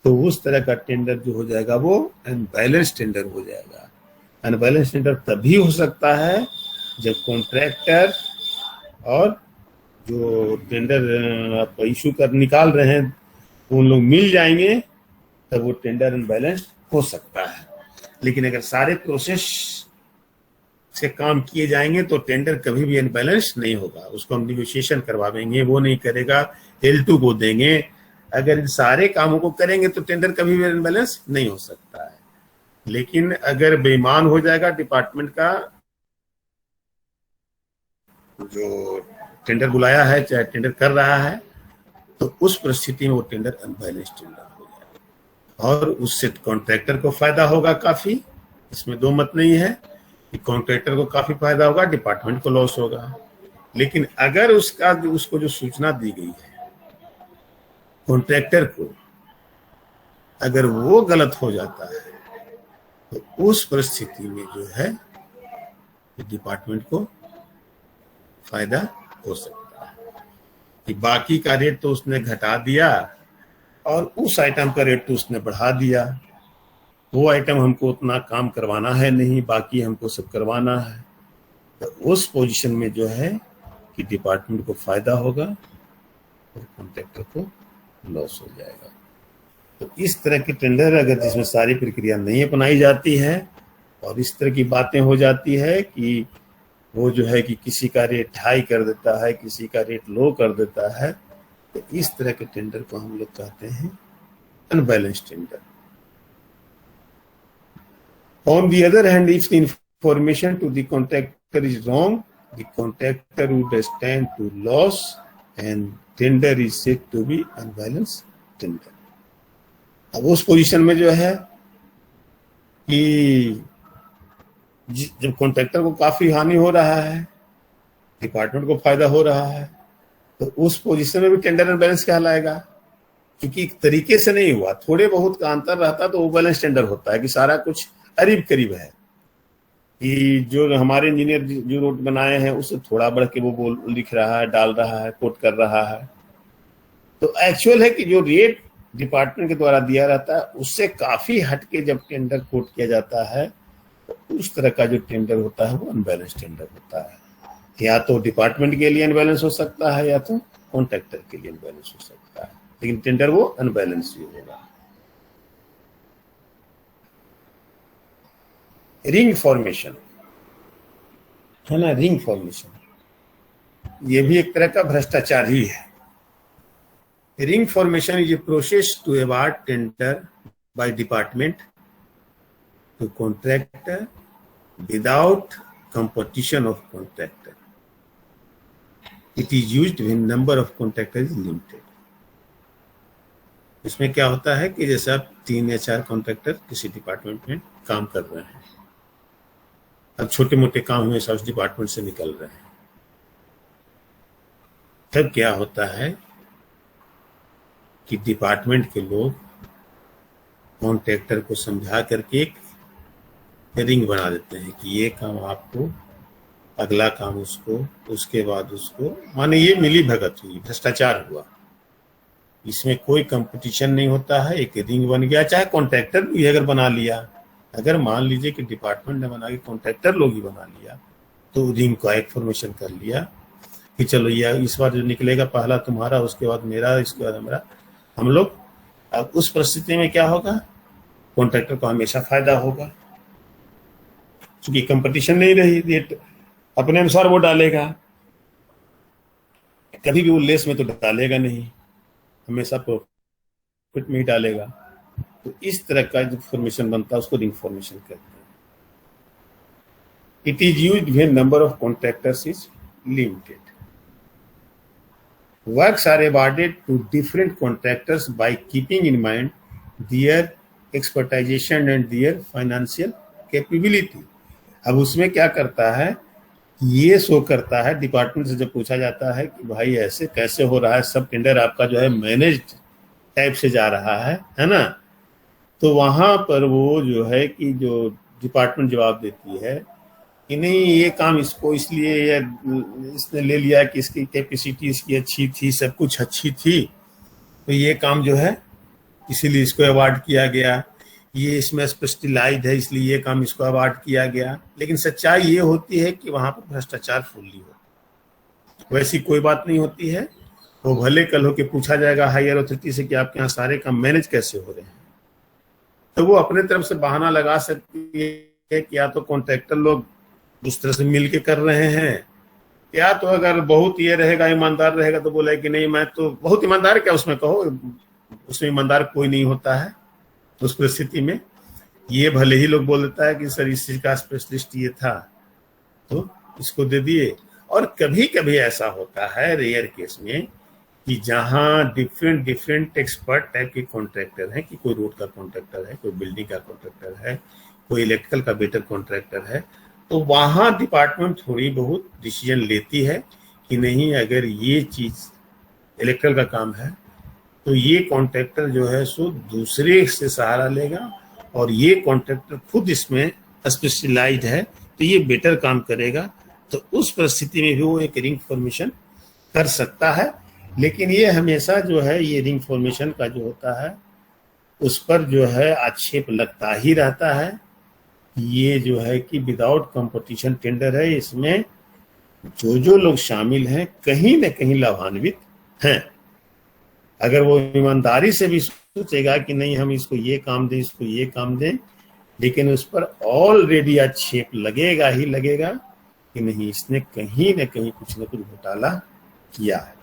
तो उस तरह का टेंडर जो हो जाएगा वो अनबैलेंस टेंडर हो जाएगा। अनबैलेंस टेंडर तभी हो सकता है जब कॉन्ट्रैक्टर और जो टेंडर आप इशू कर निकाल रहे हैं उन लोग मिल जाएंगे, तब वो टेंडर अनबैलेंस हो सकता है। लेकिन अगर सारे प्रोसेस से काम किए जाएंगे तो टेंडर कभी भी अनबैलेंस नहीं होगा। उसको हम निगोशिएशन करवाएंगे, वो नहीं करेगा, L2 को देंगे। अगर इन सारे कामों को करेंगे तो टेंडर कभी भी अनबैलेंस नहीं हो सकता है। लेकिन अगर बेईमान हो जाएगा डिपार्टमेंट का जो टेंडर बुलाया है, चाहे टेंडर कर रहा है, तो उस परिस्थिति में वो टेंडर अनबैलेंस टेंडर हो जाएगा और उससे कॉन्ट्रैक्टर को फायदा होगा काफी। इसमें दो मत नहीं है कि कॉन्ट्रैक्टर को काफी फायदा होगा, डिपार्टमेंट को लॉस होगा। लेकिन अगर उसको जो सूचना दी गई है कॉन्ट्रैक्टर को, अगर वो गलत हो जाता है तो उस परिस्थिति में जो है डिपार्टमेंट को फायदा हो सकता है कि बाकी का रेट तो उसने घटा दिया और उस आइटम का रेट तो उसने बढ़ा दिया। वो आइटम हमको उतना काम करवाना है नहीं, बाकी हमको सब करवाना है। तो उस पोजीशन में जो है कि डिपार्टमेंट को फायदा होगा और कॉन्ट्रैक्टर को लॉस हो जाएगा। तो इस तरह के टेंडर अगर जिसमें सारी प्रक्रिया नहीं अपनाई जाती है और इस तरह की बातें हो जाती है कि वो जो है कि किसी का रेट हाई कर देता है, किसी का रेट लो कर देता है, तो इस तरह के टेंडर को हम लोग कहते हैं unbalance tender. On the other hand, if the information to the contractor is wrong, the contractor would stand to loss and tender is said to be unbalanced tender. अब उस पोजीशन में जो है कि जब कॉन्ट्रैक्टर को काफी हानि हो रहा है, डिपार्टमेंट को फायदा हो रहा है, तो उस पोजीशन में भी टेंडर अनबैलेंस कहलाएगा। क्योंकि एक तरीके से नहीं हुआ, थोड़े बहुत का अंतर रहता तो वो बैलेंस टेंडर होता है कि सारा कुछ करीब करीब है कि जो हमारे इंजीनियर जो रोड बनाए हैं उससे थोड़ा बढ़ के वो लिख रहा है, डाल रहा है, कोट कर रहा है। तो एक्चुअल है कि जो रेट डिपार्टमेंट के द्वारा दिया रहता है उससे काफी हटके जब टेंडर कोट किया जाता है तो उस तरह का जो टेंडर होता है वो अनबैलेंस टेंडर होता है। या तो डिपार्टमेंट के लिए अनबैलेंस हो सकता है या तो कॉन्ट्रैक्टर के लिए अनबैलेंस हो सकता है, लेकिन टेंडर वो अनबैलेंस ही होगा। रिंग फॉर्मेशन है ना, रिंग फॉर्मेशन ये भी एक तरह का भ्रष्टाचार ही है। Ring formation is a process to award tender by department to contractor without competition of contractor. It is used when number of contractor is limited. इसमें क्या होता है कि जैसे आप 3 या 4 कॉन्ट्रैक्टर किसी डिपार्टमेंट में काम कर रहे हैं, अब छोटे मोटे काम हमेशा उस डिपार्टमेंट से निकल रहे हैं, तब क्या होता है कि डिपार्टमेंट के लोग कॉन्ट्रैक्टर को समझा करके एक रिंग बना देते हैं कि ये काम आपको, अगला काम उसको, उसके बाद उसको, माने ये मिली भगत हुई, भ्रष्टाचार हुआ। इसमें कोई कंपटीशन नहीं होता है, एक रिंग बन गया। चाहे कॉन्ट्रैक्टर भी अगर बना लिया, अगर मान लीजिए कि डिपार्टमेंट ने बना के कॉन्ट्रैक्टर लोग ही बना लिया, तो रिंग का एक फॉर्मेशन कर लिया कि चलो ये इस बार जो निकलेगा पहला तुम्हारा, उसके बाद मेरा, इसके बाद हमारा, हम लोग। अब उस परिस्थिति में क्या होगा, कॉन्ट्रैक्टर को हमेशा फायदा होगा क्योंकि कंपटीशन नहीं रही, रेट अपने अनुसार वो डालेगा, कभी भी वो लेस में तो डालेगा नहीं, हमेशा प्रॉफिट में ही डालेगा। तो इस तरह का जो फॉर्मेशन बनता है उसको रिंग फॉर्मेशन कहते हैं। It is used when number of contractors is limited. Works are awarded to different contractors by keeping in mind their expertization and their financial capability। अब उसमें क्या करता है, ये शो करता है, डिपार्टमेंट से जब पूछा जाता है कि भाई ऐसे कैसे हो रहा है, सब टेंडर आपका जो है मैनेज्ड टाइप से जा रहा है ना, तो वहां पर वो जो है कि जो डिपार्टमेंट जवाब देती है कि नहीं ये काम इसको इसलिए इसने ले लिया कि इसकी कैपेसिटी इसकी अच्छी थी, सब कुछ अच्छी थी, तो ये काम जो है इसीलिए इसको अवार्ड किया गया, ये इसमें स्पेशलाइज्ड है इसलिए ये काम इसको अवार्ड किया गया। लेकिन सच्चाई ये होती है कि वहां पर भ्रष्टाचार फुल्ली हो, वैसी कोई बात नहीं होती है। वो भले कल होके पूछा जाएगा हायर अथॉरिटी से कि आपके यहाँ सारे काम मैनेज कैसे हो रहे हैं, तो वो अपने तरफ से बहाना लगा सकती है कि या तो कॉन्ट्रैक्टर लोग उस तरह से मिल के कर रहे हैं, या तो अगर बहुत ये रहेगा ईमानदार रहेगा तो बोला कि नहीं मैं तो बहुत ईमानदार, क्या उसमें कहो उसमें ईमानदार कोई नहीं होता है। तो उस परिस्थिति में ये भले ही लोग बोल देता है कि सर इस चीज का स्पेशलिस्ट ये था तो इसको दे दिए। और कभी कभी ऐसा होता है रेयर केस में कि जहां डिफरेंट एक्सपर्ट टाइप के कॉन्ट्रैक्टर हैं, कि कोई रोड का कॉन्ट्रैक्टर है, कोई बिल्डिंग का कॉन्ट्रैक्टर है, कोई इलेक्ट्रिकल का बेटर कॉन्ट्रैक्टर है, तो वहां डिपार्टमेंट थोड़ी बहुत डिसीजन लेती है कि नहीं अगर ये चीज इलेक्ट्रिकल का काम है तो ये कॉन्ट्रैक्टर जो है सो दूसरे से सहारा लेगा, और ये कॉन्ट्रैक्टर खुद इसमें स्पेशलाइज्ड है तो ये बेटर काम करेगा। तो उस परिस्थिति में भी वो एक रिंग फॉर्मेशन कर सकता है। लेकिन ये हमेशा जो है ये रिंग फॉर्मेशन का जो होता है उस पर जो है आक्षेप लगता ही रहता है। ये जो है कि विदाउट कंपटीशन टेंडर है, इसमें जो लोग शामिल हैं कहीं न कहीं लाभान्वित हैं। अगर वो ईमानदारी से भी सोचेगा कि नहीं हम इसको ये काम दें, इसको ये काम दें, लेकिन उस पर ऑलरेडी आक्षेप लगेगा ही लगेगा कि नहीं इसने कहीं न कहीं कुछ न कुछ घोटाला किया है।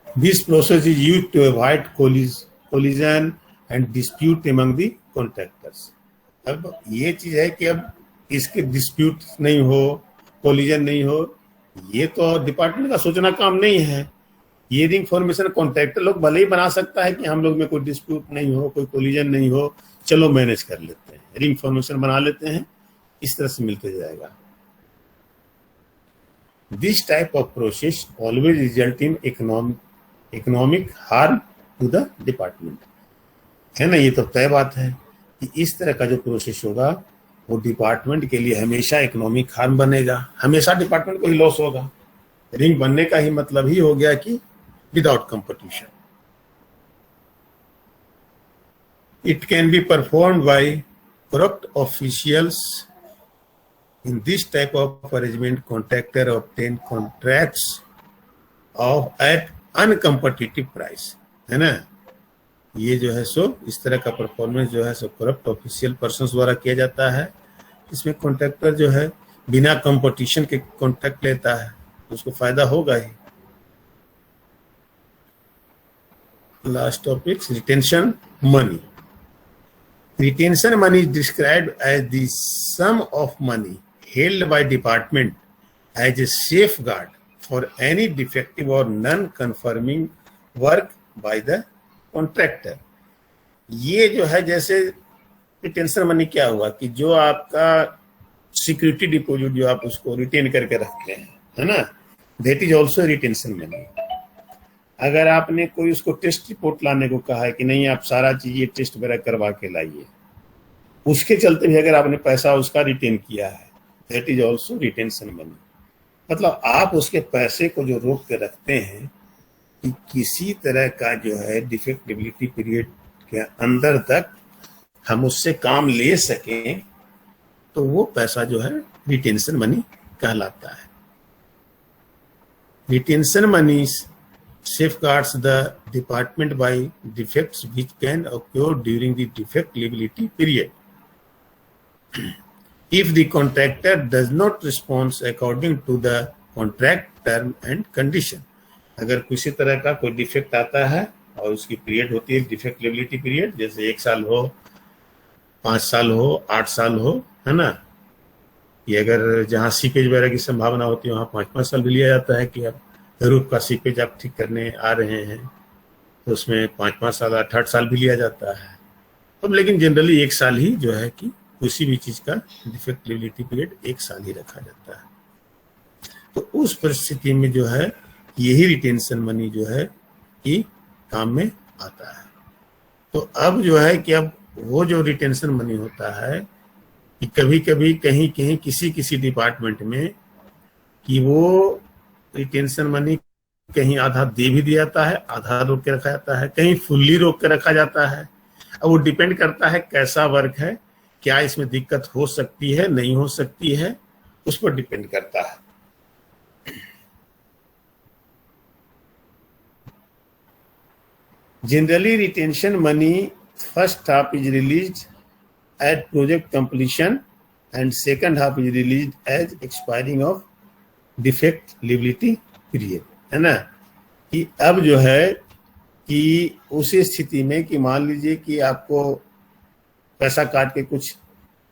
This process is used to avoid collision and dispute among the contractors। अब ये चीज है कि अब इसके डिस्प्यूट नहीं हो, कोलिजन नहीं हो, ये तो डिपार्टमेंट का सोचना काम नहीं है। ये रिंग फॉर्मेशन कॉन्ट्रैक्टर लोग भले ही बना सकता है कि हम लोग में कोई डिस्प्यूट नहीं हो, कोई कोलिजन नहीं हो, चलो मैनेज कर लेते हैं, रिंग फॉर्मेशन बना लेते हैं, इस तरह से मिलते जाएगा। This type of process always result in economic harm to the department, है ना। ये तो तय बात है कि इस तरह का जो प्रोसेस होगा वो डिपार्टमेंट के लिए हमेशा इकोनॉमिक हार्म बनेगा, हमेशा डिपार्टमेंट को ही लॉस होगा। रिंग बनने का ही मतलब ही हो गया कि without competition. It can be performed by corrupt officials. In this type of arrangement contractor obtain contracts of at uncompetitive price, है ना। ये जो है सो इस तरह का परफॉर्मेंस जो है सो करप्ट ऑफिशियल पर्सन द्वारा किया जाता है। इसमें कॉन्ट्रैक्टर जो है बिना कंपटीशन के कॉन्ट्रैक्ट लेता है तो उसको फायदा होगा ही। Last topic, retention money. Retention money is described as the sum of money held by department as a safeguard for any defective or non conforming work by the contractor. ये जो है जैसे रिटेंशन मनी क्या हुआ कि जो आपका security deposit जो आप उसको रिटेन करके रखते हैं, है ना, that is also retention money. अगर आपने कोई उसको टेस्ट रिपोर्ट लाने को कहा है कि नहीं आप सारा चीज ये टेस्ट वगैरह करवा के लाइए, उसके चलते भी अगर आपने पैसा उसका रिटेन किया है, that is also retention money. मतलब आप उसके पैसे को जो रोक के रखते हैं कि किसी तरह का जो है डिफेक्टिबिलिटी पीरियड के अंदर तक हम उससे काम ले सकें, तो वो पैसा जो है रिटेंशन मनी कहलाता है। Retention money safeguards the department by defects which can occur during the defect liability period. If the contractor does not respond according to the contract term and condition, अगर किसी तरह का कोई डिफेक्ट आता है और उसकी पीरियड होती है डिफेक्ट लिबिलिटी पीरियड, जैसे 1 साल हो, 5 साल हो, 8 साल हो, है ना, कि अगर जहाँ सीपेज वगैरह की संभावना होती है वहाँ 5-5 साल भी लिया जाता है कि अब रूफ का सीपेज आप ठीक करने आ रहे हैं तो उसमें 5-5 साल 8-8 साल भी लिया जाता है। अब लेकिन जनरली 1 साल ही जो है कि किसी भी चीज का डिफेक्टिबिलिटी पीरियड 1 साल ही रखा जाता है। तो उस परिस्थिति में जो है यही रिटेंशन मनी जो है कि काम में आता है। तो अब जो है कि अब वो जो रिटेंशन मनी होता है कि कभी कभी कहीं कहीं किसी किसी डिपार्टमेंट में कि वो रिटेंशन मनी कहीं आधा दे भी दिया जाता है, आधा रोक के रखा जाता है, कहीं फुल्ली रोक के रखा जाता है। अब वो डिपेंड करता है कैसा वर्क है, क्या इसमें दिक्कत हो सकती है नहीं हो सकती है, उस पर डिपेंड करता है। Generally, retention money first half is released at project completion and second half is released as expiring of defect liability period, है ना। कि अब जो है कि उसी स्थिति में कि मान लीजिए कि आपको पैसा काट के कुछ,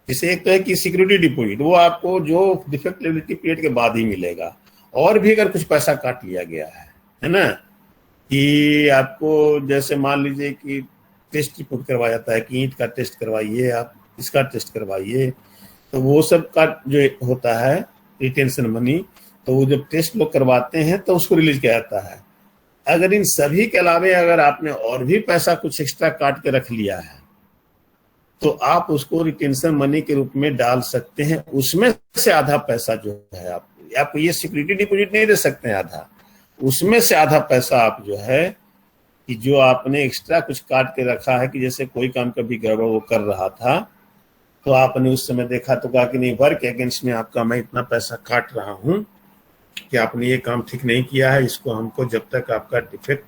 जैसे एक तो है कि सिक्योरिटी डिपॉजिट वो आपको जो डिफेक्ट लिबिलिटी पीरियड के बाद ही मिलेगा, और भी अगर कुछ पैसा काट लिया गया है ना, कि आपको जैसे मान लीजिए कि टेस्ट रिपोर्ट करवाया जाता है कि ईंट का टेस्ट करवाइए, आप इसका टेस्ट करवाइए, तो वो सब का जो होता है रिटेंशन मनी, तो वो जब टेस्ट लोग करवाते हैं तो उसको रिलीज किया जाता है। अगर इन सभी के अलावे अगर आपने और भी पैसा कुछ एक्स्ट्रा काट के रख लिया है तो आप उसको रिटेंशन मनी के रूप में डाल सकते हैं। उसमें से आधा पैसा जो है आप ये सिक्योरिटी डिपॉजिट नहीं दे सकते हैं आधा, उसमें से आधा पैसा आप जो है कि जो आपने एक्स्ट्रा कुछ काट के रखा है, कि जैसे कोई काम कभी गड़बड़ वो कर रहा था तो आपने उस समय देखा तो कहा कि नहीं वर्क अगेंस्ट में आपका मैं इतना पैसा काट रहा हूं कि आपने ये काम ठीक नहीं किया है, इसको हमको जब तक आपका डिफेक्ट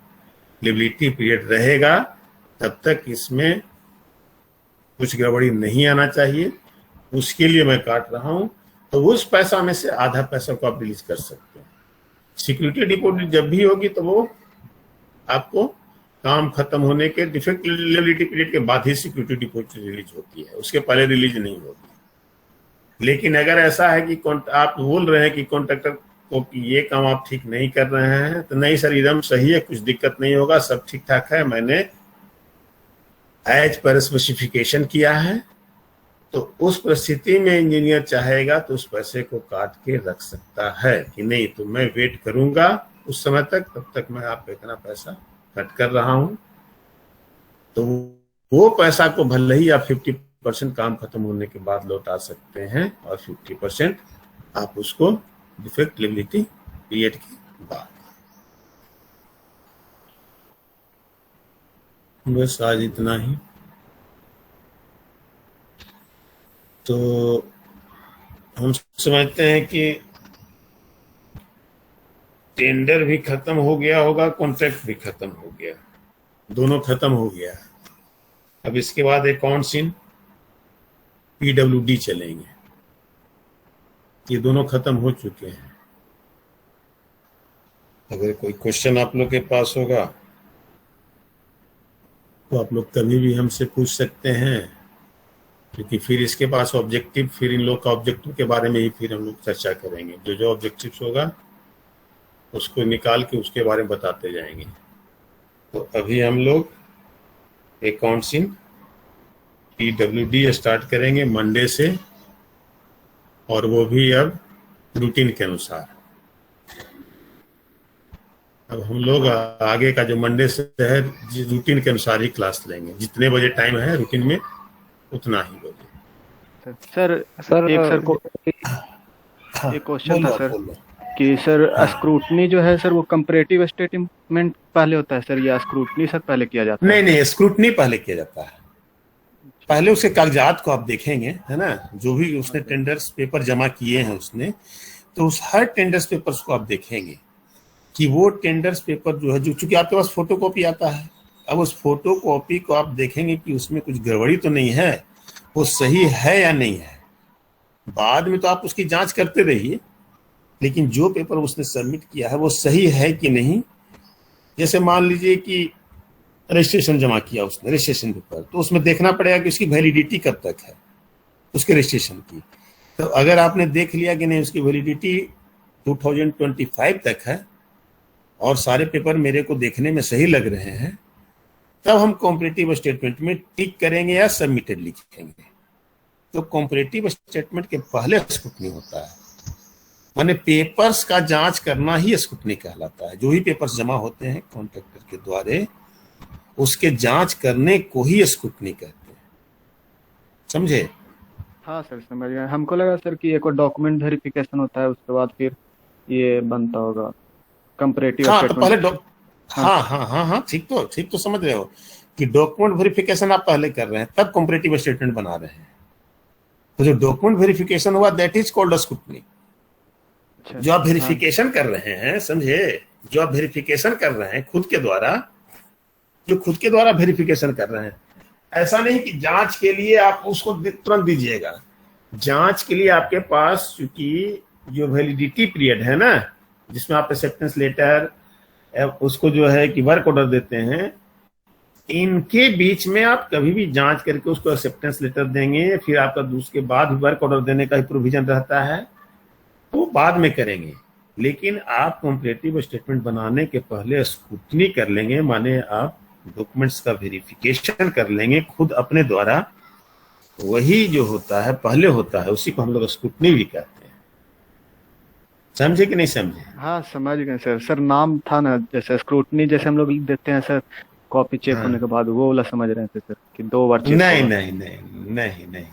लिबिलिटी पीरियड रहेगा तब तक इसमें कुछ गड़बड़ी नहीं आना चाहिए, उसके लिए मैं काट रहा हूं। तो उस पैसा में से आधा पैसा को आप रिलीज कर सकते हैं। सिक्योरिटी डिपॉजिट जब भी होगी तो वो आपको काम खत्म होने के डिफेक्ट लिबिलिटी पीरियड के बाद ही सिक्योरिटी डिपॉजिट रिलीज होती है, उसके पहले रिलीज नहीं होगी। लेकिन अगर ऐसा है कि आप बोल रहे हैं कि कॉन्ट्रैक्टर को कि ये काम आप ठीक नहीं कर रहे हैं, तो नहीं सर एकदम सही है, कुछ दिक्कत नहीं होगा, सब ठीक ठाक है, मैंने एज पर स्पेसिफिकेशन किया है, तो उस परिस्थिति में इंजीनियर चाहेगा तो उस पैसे को काट के रख सकता है कि नहीं तो मैं वेट करूंगा उस समय तक, तब तक मैं आपका इतना पैसा कट कर रहा हूं। तो वो पैसा को भले ही आप 50% काम खत्म होने के बाद लौटा सकते हैं और 50% आप उसको डिफेक्ट लिबिलिटी पीरियड के बाद। बस आज इतना ही। तो हम समझते हैं कि टेंडर भी खत्म हो गया होगा, कॉन्ट्रैक्ट भी खत्म हो गया, दोनों खत्म हो गया। अब इसके बाद अकाउंट्स इन PWD चलेंगे, ये दोनों खत्म हो चुके हैं। अगर कोई क्वेश्चन आप लोग के पास होगा तो आप लोग कभी भी हमसे पूछ सकते हैं, क्योंकि फिर इसके पास ऑब्जेक्टिव, फिर इन लोग का ऑब्जेक्टिव के बारे में ही फिर हम लोग चर्चा करेंगे। जो जो ऑब्जेक्टिव होगा उसको निकाल के उसके बारे में बताते जाएंगे। तो अभी हम लोग अकाउंट्स इन PWD स्टार्ट करेंगे मंडे से, और वो भी अब रूटीन के अनुसार। अब हम लोग आगे का जो मंडे से है रूटीन के अनुसार ही क्लास लेंगे, जितने बजे टाइम है रूटीन में उतना ही बजे। सर एक सर को एक क्वेश्चन था सर कि सर स्क्रूटनी जो है सर वो कंपैरेटिव स्टेटमेंट पहले होता है सर, या स्क्रूटनी सर पहले किया जाता है? नहीं, स्क्रूटनी पहले किया जाता है। पहले उसके कागजात को आप देखेंगे, है ना, जो भी उसने टेंडर्स पेपर जमा किए हैं उसने, तो उस हर टेंडर्स पेपर्स को आप देखेंगे कि वो टेंडर्स पेपर जो है, जो चूंकि आपके पास फोटो कॉपी आता है, अब उस फोटो कॉपी को आप देखेंगे कि उसमें कुछ गड़बड़ी तो नहीं है, वो सही है या नहीं है। बाद में तो आप उसकी जांच करते रहिए, लेकिन जो पेपर उसने सबमिट किया है वो सही है कि नहीं। जैसे मान लीजिए कि रजिस्ट्रेशन जमा किया उसने, रजिस्ट्रेशन पेपर, तो उसमें देखना पड़ेगा कि उसकी वैलिडिटी कब तक है उसके रजिस्ट्रेशन की। तो अगर आपने देख लिया कि नहीं उसकी वैलिडिटी 2025 तक है और सारे पेपर मेरे को देखने में सही लग रहे हैं, तब हम कॉम्परेटिव स्टेटमेंट में टिक करेंगे या सबमिटेड लिखेंगे। तो कॉम्परेटिव स्टेटमेंट के पहले स्क्रूटनी होता है, माने पेपर्स का जांच करना ही स्क्रूटनी कहलाता है। जो भी पेपर्स जमा होते हैं कॉन्ट्रैक्टर के द्वारा, उसके जांच करने को ही स्क्रूटनी कहते हैं, समझे? हाँ सर समझ गए। हमको लगा सर कि एक और डॉक्यूमेंट वेरिफिकेशन होता है, उसके बाद फिर ये बनता होगा कंपैरेटिव हाँ तो पहले स्टेटमेंट। हाँ, ठीक तो समझ रहे हो कि डॉक्यूमेंट वेरिफिकेशन आप पहले कर रहे हैं, तब कंपैरेटिव स्टेटमेंट बना रहे हैं। तो जो डॉक्यूमेंट वेरिफिकेशन हुआ दैट इज कॉल्ड स्क्रूटनी। जो आप वेरिफिकेशन कर रहे हैं, समझे, जो आप वेरिफिकेशन कर रहे हैं खुद के द्वारा, जो खुद के द्वारा वेरिफिकेशन कर रहे हैं, ऐसा नहीं कि जांच के लिए आप उसको तुरंत दीजिएगा। जांच के लिए आपके पास चूंकि जो वैलिडिटी पीरियड है ना, जिसमें आप एक्सेप्टेंस लेटर उसको जो है कि वर्क ऑर्डर देते हैं, इनके बीच में आप कभी भी जांच करके उसको एक्सेप्टेंस लेटर देंगे, फिर आपका उसके बाद वर्क ऑर्डर देने का ही प्रोविजन रहता है, तो बाद में करेंगे। लेकिन आप कॉम्परेटिव स्टेटमेंट बनाने के पहले स्क्रूटनी कर लेंगे, माने आप डॉक्यूमेंट्स का वेरिफिकेशन कर लेंगे खुद अपने द्वारा। वही जो होता है पहले होता है, उसी को हम लोग स्क्रूटनी भी कहते हैं। समझे कि नहीं समझे? हाँ समझ गए सर। सर नाम था ना, जैसे स्क्रूटनी जैसे हम लोग देते हैं सर कॉपी चेक होने के बाद, वो वाला समझ रहे थे सर कि 2 बार चेक। नहीं,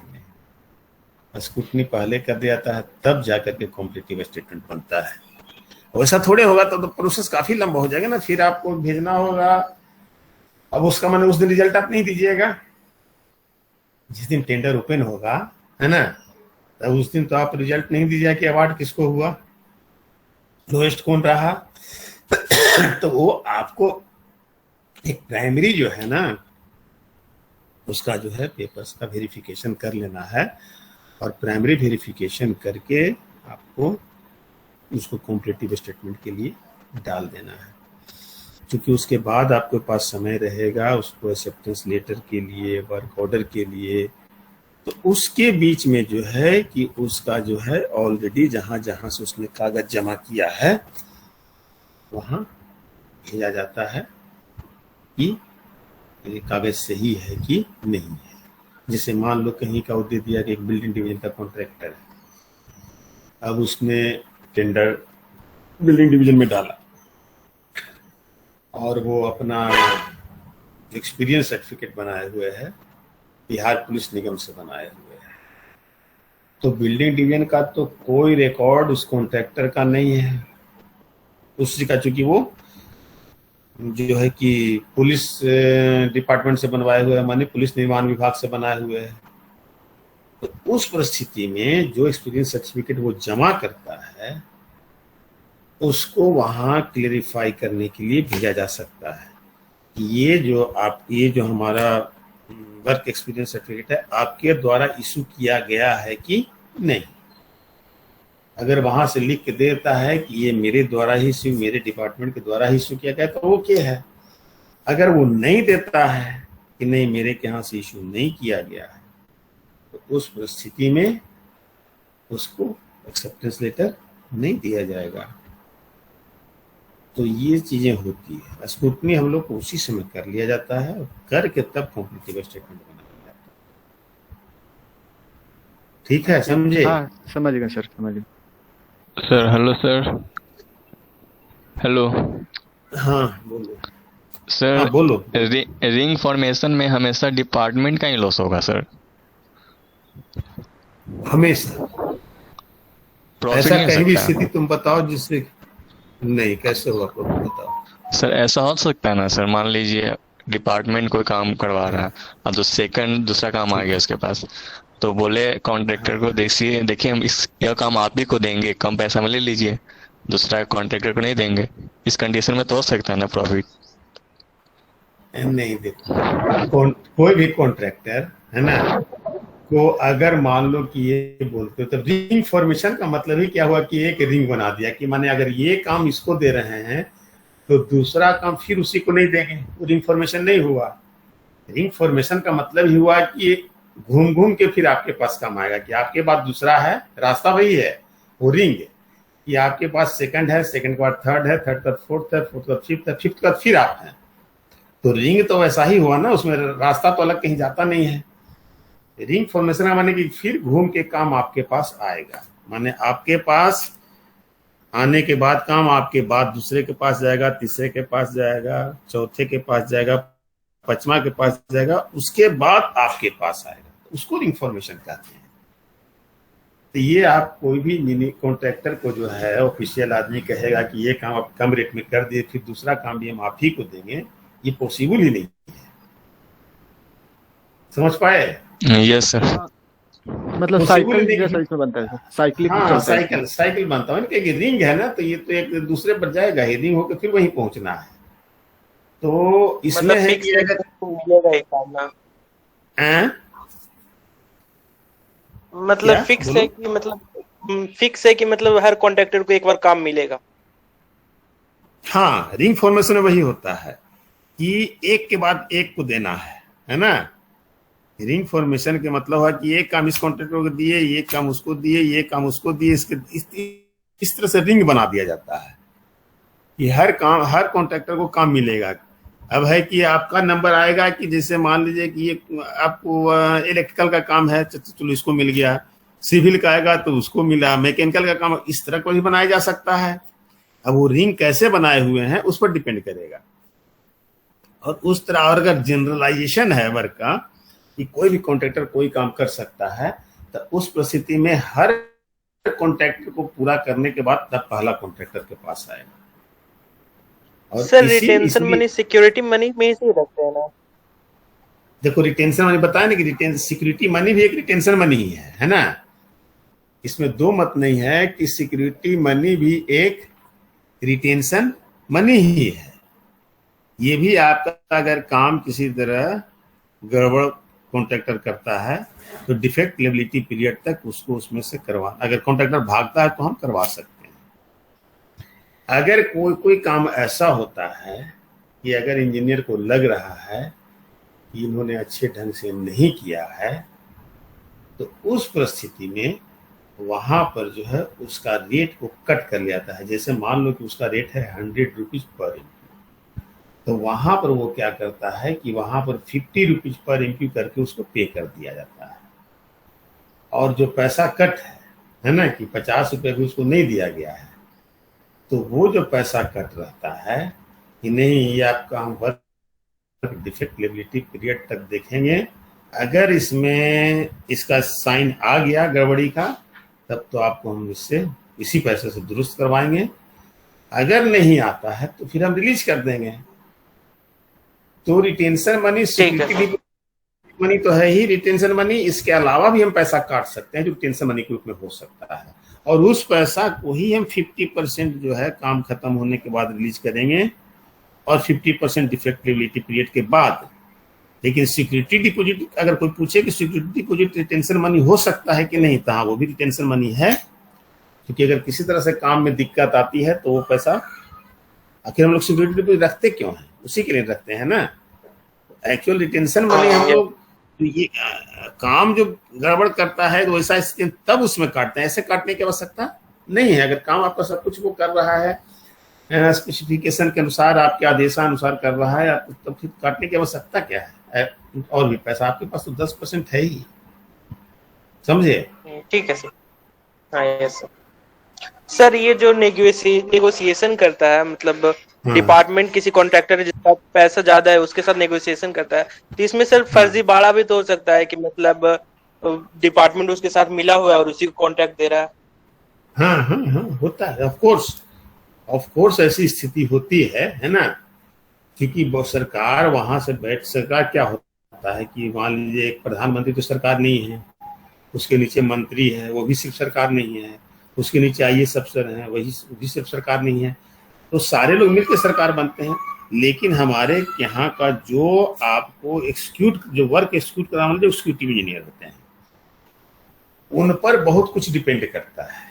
स्क्रूटनी पहले कर दिया जाता है, तब जाकर के कॉम्परेटिव स्टेटमेंट बनता है। वैसा थोड़े होगा तो प्रोसेस काफी लंबा हो जाएगा ना, फिर आपको भेजना होगा। अब उसका मैंने उस दिन रिजल्ट आप नहीं दीजिएगा, जिस दिन टेंडर ओपन होगा, है ना, तब उस दिन तो आप रिजल्ट नहीं दीजिएगा कि अवार्ड किसको हुआ, लोएस्ट कौन रहा। तो वो आपको एक प्राइमरी जो है ना, उसका जो है पेपर्स का वेरिफिकेशन कर लेना है, और प्राइमरी वेरिफिकेशन करके आपको उसको कॉम्परेटिव स्टेटमेंट के लिए डाल देना है। क्योंकि उसके बाद आपके पास समय रहेगा उसको एक्सेप्टेंस लेटर के लिए, वर्क ऑर्डर के लिए, तो उसके बीच में जो है कि उसका जो है ऑलरेडी जहां जहां से उसने कागज जमा किया है वहां भेजा जाता है कि ये कागज सही है कि नहीं है। जैसे मान लो कहीं का वो दे दिया कि एक बिल्डिंग डिवीजन का कॉन्ट्रैक्टर है, अब उसने टेंडर बिल्डिंग डिवीजन में डाला और वो अपना एक्सपीरियंस सर्टिफिकेट बनाए हुए है, बिहार पुलिस निगम से बनाए हुए है, तो बिल्डिंग डिवीजन का तो कोई रिकॉर्ड उस कॉन्ट्रैक्टर का नहीं है, उसी का, चूंकि वो जो है कि पुलिस डिपार्टमेंट से बनवाए हुए है, माने पुलिस निर्माण विभाग से बनाए हुए है। तो उस परिस्थिति में जो एक्सपीरियंस सर्टिफिकेट वो जमा करता है उसको वहां क्लेरिफाई करने के लिए भेजा जा सकता है कि ये जो हमारा वर्क एक्सपीरियंस सर्टिफिकेट है आपके द्वारा इशू किया गया है कि नहीं। अगर वहां से लिख के देता है कि ये मेरे द्वारा ही इशू, मेरे डिपार्टमेंट के द्वारा ही इशू किया गया, तो वो क्या है। अगर वो नहीं देता है कि नहीं मेरे के यहाँ से इशू नहीं किया गया है, तो उस परिस्थिति में उसको एक्सेप्टेंस लेटर नहीं दिया जाएगा। तो ये चीजें होती है। स्क्रूटनी हम लोग को उसी समय कर लिया जाता है, और करके तब कॉम्परेटिव स्टेटमेंट बनाया जाता है। ठीक है, समझे? हाँ समझ गए सर, समझ गए सर। Hello sir, hello. हाँ बोलो सर। हाँ बोलो। रिंग फॉर्मेशन में हमेशा डिपार्टमेंट का ही लॉस होगा सर? हमेशा प्रॉफिट ऐसा नहीं हो कहीं भी सकता? स्थिति तुम बताओ जिससे नहीं, कैसे होगा प्रॉफिट बताओ। सर ऐसा हो सकता है ना सर, मान लीजिए डिपार्टमेंट कोई काम करवा रहा है और दूसरा काम आ गया उसके पास, तो बोले कॉन्ट्रैक्टर को देखिए हम यह काम आप ही को देंगे, कम पैसा में ले लीजिए, दूसरा कॉन्ट्रैक्टर को नहीं देंगे। इस कंडीशन में तो हो सकता है ना प्रॉफिट? नहीं, देखो कोई भी कॉन्ट्रैक्टर है ना को अगर मान लो कि ये बोलते हो, तो रिंग फॉर्मेशन का मतलब ही क्या हुआ कि एक रिंग बना दिया कि माने अगर ये काम इसको दे रहे हैं तो दूसरा काम फिर उसी को नहीं देंगे, रिंग फॉर्मेशन नहीं हुआ। रिंग फॉर्मेशन का मतलब ही हुआ कि घूम घूम के फिर आपके पास काम आएगा कि आपके पास दूसरा है, रास्ता वही है, वो रिंग है कि आपके पास सेकंड है, सेकंड के बाद थर्ड है, थर्ड का फोर्थ है, फोर्थ का फिफ्थ है, फिफ्थ का फिर आप हैं। तो रिंग तो वैसा ही हुआ ना, उसमें रास्ता तो अलग कहीं जाता नहीं है। रिंग फॉर्मेशन माने कि फिर घूम के काम आपके पास आएगा, माने आपके पास आने के बाद काम आपके बाद दूसरे के पास जाएगा, तीसरे के पास जाएगा, चौथे के पास जाएगा, पांचवा के पास जाएगा, उसके बाद आपके पास आएगा, उसको रिंग फॉर्मेशन कहते हैं। तो ये आप कोई भी मिनी कॉन्ट्रैक्टर को जो है ऑफिशियल आदमी कहेगा कि ये काम आप कम रेट में कर दिए, फिर दूसरा काम भी हम आप ही को देंगे, ये पॉसिबल ही नहीं है। समझ पाए? Yes sir. मतलब साइकिल जैसा इसमें बनता है, साइकिल हाँ, साइकिल बनता है कि रिंग है ना, तो ये तो एक दूसरे पर जाएगा ही, रिंग होकर फिर वहीं पहुंचना है। तो इसमें मतलब है कि अगर मिलेगा ही काम ना, मतलब फिक्स है कि मतलब हर कॉन्ट्रैक्टर को एक बार काम मिलेगा। हाँ, रिंग फॉर्मेशन में वही होता है कि एक के बाद एक को देना है ना। रिंग फॉर्मेशन के मतलब है कि एक काम इस कॉन्ट्रैक्टर को दिए, ये काम उसको दिए, ये काम उसको दिए, इस तरह से रिंग बना दिया जाता है कि हर कॉन्ट्रैक्टर को काम मिलेगा। अब है कि आपका नंबर आएगा कि जैसे मान लीजिए कि ये आपको इलेक्ट्रिकल का काम है, चलो इसको मिल गया, सिविल का आएगा तो उसको मिला, मैकेनिकल का काम, इस तरह को भी बनाया जा सकता है। अब वो रिंग कैसे बनाए हुए हैं उस पर डिपेंड करेगा। और उस तरह और अगर जनरलाइजेशन है वर्क का कि कोई भी कॉन्ट्रैक्टर कोई काम कर सकता है, तो उस परिस्थिति में हर कॉन्ट्रैक्टर को पूरा करने के बाद तब पहला कॉन्ट्रैक्टर के पास आएगा। और sir retention money security money में से रखते हैं ना। देखो रिटेंशन मनी बताया ना कि रिटेंशन सिक्योरिटी मनी भी एक रिटेंशन मनी ही है ना। इसमें दो मत नहीं है कि सिक्योरिटी मनी भी एक रिटेंशन मनी ही है। ये भी आपका अगर काम किसी तरह गड़बड़ कॉन्ट्रैक्टर करता है तो डिफेक्ट लेबिलिटी पीरियड तक उसको उसमें से करवा, अगर कॉन्ट्रैक्टर भागता है तो हम करवा सकते हैं। अगर कोई काम ऐसा होता है कि अगर इंजीनियर को लग रहा है कि इन्होंने अच्छे ढंग से नहीं किया है, तो उस परिस्थिति में वहां पर जो है उसका रेट को कट कर लिया जाता है। जैसे मान लो कि उसका रेट है 100 रुपीज पर एमक्यू, तो वहां पर वो क्या करता है कि वहां पर 50 रुपीज पर एमक्यू करके उसको पे कर दिया जाता है। और जो पैसा कट है ना कि 50 रुपये भी उसको नहीं दिया गया है, तो वो जो पैसा कट रहता है कि नहीं ये आपका हम वर्क डिफेक्ट लेबिलिटी पीरियड तक देखेंगे, अगर इसमें इसका साइन आ गया गड़बड़ी का तब तो आपको हम इससे इसी पैसे से दुरुस्त करवाएंगे, अगर नहीं आता है तो फिर हम रिलीज कर देंगे। तो रिटेंशन मनी सिक्योरिटी मनी तो है ही रिटेंशन मनी, इसके अलावा भी हम पैसा काट सकते हैं जो रिटेंशन मनी के रूप में हो सकता है, और उस पैसा को ही हम 50% जो है काम खत्म होने के बाद रिलीज करेंगे और 50% डिफेक्ट लेबिलिटी पीरियड के बाद। लेकिन सिक्योरिटी डिपॉजिट अगर कोई पूछे कि सिक्योरिटी डिपॉजिट रिटेंशन मनी हो सकता है कि नहीं, तो हाँ वो भी रिटेंशन मनी है, क्योंकि अगर किसी तरह से काम में दिक्कत आती है तो वो पैसा आखिर हम लोग सिक्योरिटी डिपॉजिट रखते क्यों हैं, उसी के लिए रखते हैं ना। एक्चुअल रिटेंशन मनी हम लोग ये काम जो गड़बड़ करता है तो वैसा तब उसमें काटते हैं, ऐसे काटने की आवश्यकता नहीं है। अगर काम आपका सब कुछ वो कर रहा है स्पेसिफिकेशन के अनुसार, आपके आदेशानुसार कर रहा है, तब फिर काटने की आवश्यकता क्या है। और भी पैसा आपके पास तो 10% है ही, समझे? ठीक है सर। हाँ यस सर। ये जो नेगोशिएशन करता है, मतलब डिपार्टमेंट किसी कॉन्ट्रैक्टर जिसका पैसा ज्यादा है उसके साथ नेगोशिएशन करता है, तो इसमें सर फर्जीवाड़ा भी तो हो सकता है कि मतलब डिपार्टमेंट उसके साथ मिला हुआ है और उसी को कॉन्ट्रैक्ट दे रहा है। हाँ होता है, ऑफ कोर्स ऐसी स्थिति होती है ना, क्योंकि सरकार वहां से सरकार क्या होता है कि मान लीजिए एक प्रधानमंत्री तो सरकार नहीं है, उसके नीचे मंत्री है वो भी सिर्फ सरकार नहीं है, उसके नीचे आईएएस अफसर हैं वही भी सिर्फ सरकार नहीं है, तो सारे लोग मिलकर सरकार बनते हैं। लेकिन हमारे यहाँ का जो आपको जो वर्क एक्सिक्यूट कराने वाले एक्सिक्यूटिव इंजीनियर होते हैं उन पर बहुत कुछ डिपेंड करता है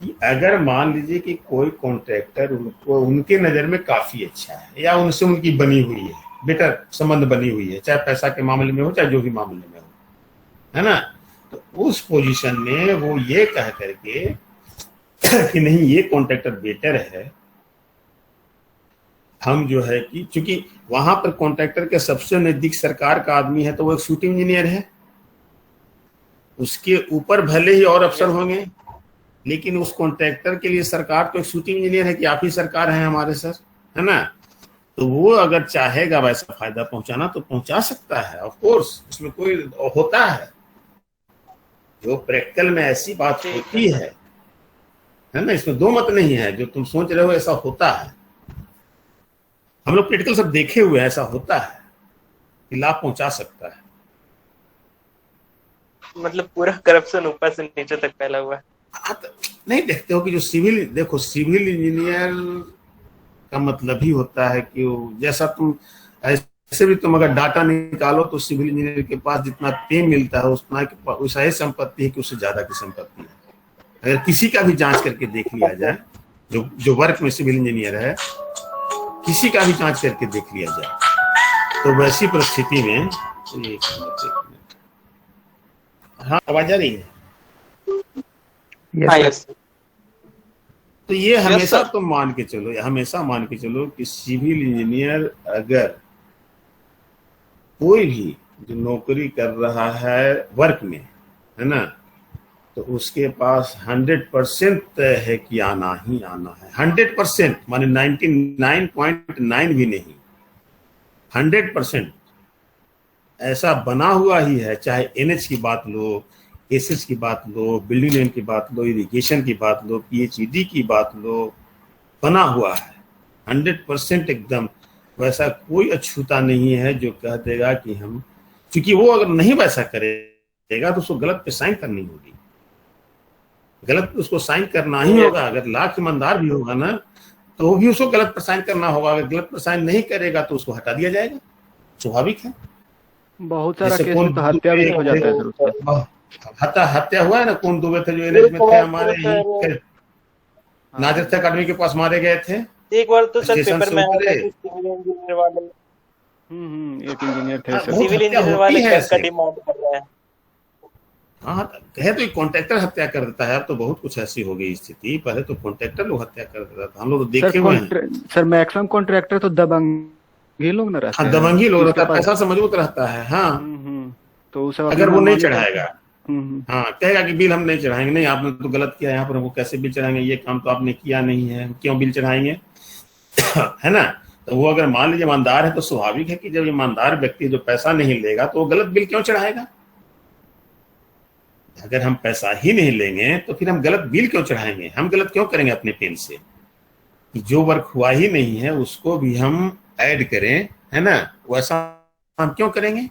कि अगर मान लीजिए कि कोई कॉन्ट्रैक्टर उनको उनके नज़र में काफ़ी अच्छा है या उनसे उनकी बनी हुई है बेटर संबंध बनी हुई है, चाहे पैसा के मामले में हो चाहे जो भी मामले में हो, है ना। तो उस पोजीशन में वो ये कह करके कि नहीं ये कॉन्ट्रैक्टर बेटर है, हम जो है कि चूंकि वहां पर कॉन्ट्रैक्टर के सबसे नजदीक सरकार का आदमी है तो वो एक शूटिंग इंजीनियर है, उसके ऊपर भले ही और अफसर होंगे, लेकिन उस कॉन्ट्रैक्टर के लिए सरकार तो एक शूटिंग इंजीनियर है कि आप ही सरकार है हमारे सर, है ना। तो वो अगर चाहेगा वैसा फायदा पहुंचाना तो पहुंचा सकता है, ऑफ कोर्स, इसमें कोई होता है जो प्रैक्टिकल में ऐसी बात होती है ना, इसमें दो मत नहीं है। जो तुम सोच रहे हो ऐसा होता है, हम लोग प्रैक्टिकल सब देखे हुए हैं, ऐसा होता है कि लाभ पहुंचा सकता है। मतलब पूरा करप्शन ऊपर से नीचे तक फैला हुआ है। तो नहीं देखते हो कि जो सिविल, देखो सिविल इंजीनियर का मतलब ही होता है कि जैसा तुम ऐसे भी तुम अगर डाटा निकालो तो सिविल इंजीनियर के पास जितना पे मिलता है उतना वैसा ही संपत्ति है कि उससे ज्यादा की संपत्ति है। अगर किसी का भी जांच करके देख लिया जाए, जो वर्क में सिविल इंजीनियर है, किसी का भी जांच करके देख लिया जाए तो वैसी परिस्थिति में हाँ आवाज आ रही है? यस। तो ये हमेशा तो मान के चलो, हमेशा मान के चलो कि सिविल इंजीनियर अगर कोई भी जो नौकरी कर रहा है वर्क में, है ना, तो उसके पास 100% तय है कि आना ही आना है। 100% माने 99.9 भी नहीं, 100% ऐसा बना हुआ ही है। चाहे एनएच की बात लो, केसेस की बात लो, बिल्डिंग लैंड की बात लो, इरिगेशन की बात लो, पीएचईडी की बात लो, बना हुआ है 100% एकदम। वैसा कोई अछूता नहीं है जो कह देगा कि हम, क्योंकि वो अगर नहीं वैसा करेगा तो उसको गलत पे साइन करनी होगी, गलत पे उसको साइन करना ही होगा। अगर लाख ईमानदार भी होगा ना तो भी उसको गलत पे साइन करना होगा। अगर गलत पे साइन नहीं करेगा तो उसको हटा दिया जाएगा, स्वाभाविक है। बहुत सारा केस में तो हत्या भी हो जाता है सर उसका। हत्या हुआ है ना, कौन दुबे थे जो एनएच में थे, हमारे ही नाजरथ अकादमी के पास मारे गए थे। एक बार तो सर पेपर में आया था कि सिविल इंजीनियर वाले एक इंजीनियर थे सर, सिविल इंजीनियर वाले का डिमांड कर रहा है। हाँ कहे तो कॉन्ट्रैक्टर हत्या कर देता है। अब तो बहुत कुछ ऐसी हो गई स्थिति, पहले तो कॉन्ट्रैक्टर लोग हत्या कर देता था, हम लोग तो देखे हुए हैं सर। मैक्सिमम कॉन्ट्रैक्टर तो दबंगी लोग ना रहते हैं। दबंगी लोग रहता है, पैसा से मजबूत रहता है। हाँ तो अगर वो नहीं चढ़ाएगा, हाँ कहेगा कि बिल हम नहीं चढ़ाएंगे, नहीं आपने तो गलत किया, यहाँ पर हमको कैसे बिल चढ़ाएंगे, ये काम तो आपने किया नहीं है, क्यों बिल चढ़ाएंगे है ना। तो वो अगर मान लीजिए ईमानदार है तो स्वाभाविक है कि जब ईमानदार व्यक्ति जो पैसा नहीं लेगा तो वो गलत बिल क्यों चढ़ाएगा। अगर हम पैसा ही नहीं लेंगे तो फिर हम गलत बिल क्यों चढ़ाएंगे, हम गलत क्यों करेंगे अपने पेन से। जो वर्क हुआ ही नहीं है उसको भी हम ऐड करें, है ना, वैसा हम क्यों करेंगे।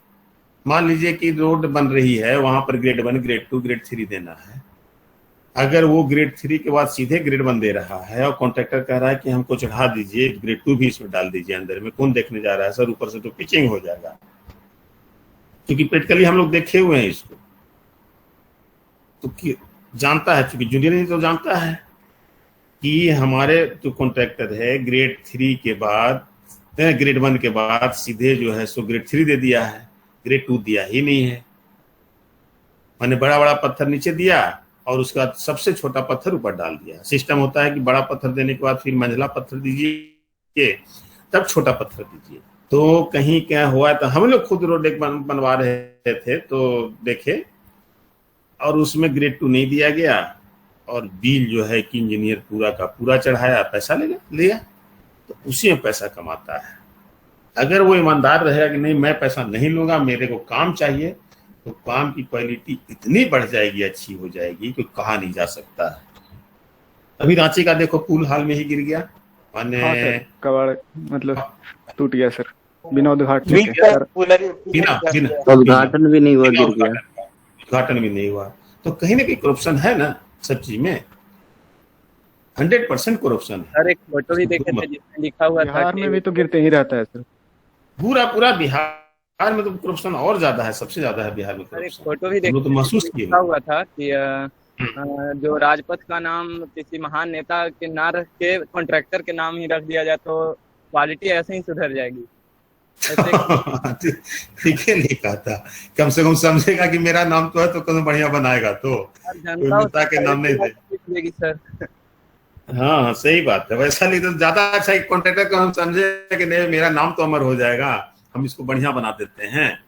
मान लीजिए कि रोड बन रही है, वहां पर ग्रेड 1, ग्रेड 2, ग्रेड 3 देना है। अगर वो ग्रेड 3 के बाद सीधे ग्रेड 1 दे रहा है और कॉन्ट्रैक्टर कह रहा है कि हमको चढ़ा दीजिए, ग्रेड 2 भी इसमें डाल दीजिए अंदर में, कौन देखने जा रहा है सर, ऊपर से तो पिचिंग हो जाएगा। क्योंकि प्रैक्टिकली हम लोग देखे हुए हैं इसको, तो जानता है, चूंकि जूनियर तो जानता है कि हमारे जो कॉन्ट्रैक्टर है ग्रेड 3 के बाद, ग्रेड 1 के बाद सीधे जो है सो ग्रेड 3 दे दिया है, ग्रेड 2 दिया ही नहीं है। मैंने बड़ा बड़ा पत्थर नीचे दिया और उसके बाद सबसे छोटा पत्थर ऊपर डाल दिया। सिस्टम होता है कि बड़ा पत्थर देने के बाद फिर मंझला पत्थर दीजिए, तब छोटा पत्थर दीजिए। तो कहीं क्या हुआ, तो हम लोग खुद रोड एक बनवा रहे थे तो देखे, और उसमें ग्रेड 2 नहीं दिया गया और बिल जो है कि इंजीनियर पूरा का पूरा चढ़ाया, पैसा लिया। तो उसी में पैसा कमाता है। अगर वो ईमानदार रहेगा कि नहीं मैं पैसा नहीं लूंगा, मेरे को काम चाहिए, तो काम की क्वालिटी इतनी बढ़ जाएगी, अच्छी हो जाएगी कि कहा नहीं जा सकता है। अभी रांची का देखो पुल हाल में ही गिर गया, माने कबाड़ मतलब टूट गया सर, बिना उद्घाटन उद्घाटन भी नहीं हुआ, गिर गया, उद्घाटन भी नहीं हुआ। तो कहीं ना कहीं करप्शन है ना सब चीज में, 100% करप्शन है। सर एक फोटो भी देखे थे जिसमें लिखा हुआ था बिहार में भी तो गिरते ही रहता है सर, पूरा बिहार में तो करप्शन और ज्यादा है, सबसे ज्यादा है बिहार में करप्शन। फोटो भी देखे, तो महसूस किया लिखा हुआ था कि जो राजपथ का नाम किसी महान नेता के ना रख के कॉन्ट्रैक्टर के नाम ही रख दिया जाए तो क्वालिटी ऐसे ही सुधर जाएगी। ऐसे ठीक है, नहीं कहता, कम से कम समझेगा कि मेरा नाम तो है तो कदम बढ़िया बनाएगा, तो कोई नेता के नाम नहीं दे। सर हाँ सही बात है, वैसा नहीं तो ज्यादा अच्छा कॉन्ट्रैक्टर को हम समझे कि नहीं मेरा नाम तो अमर हो जाएगा, हम इसको बढ़िया बना देते हैं,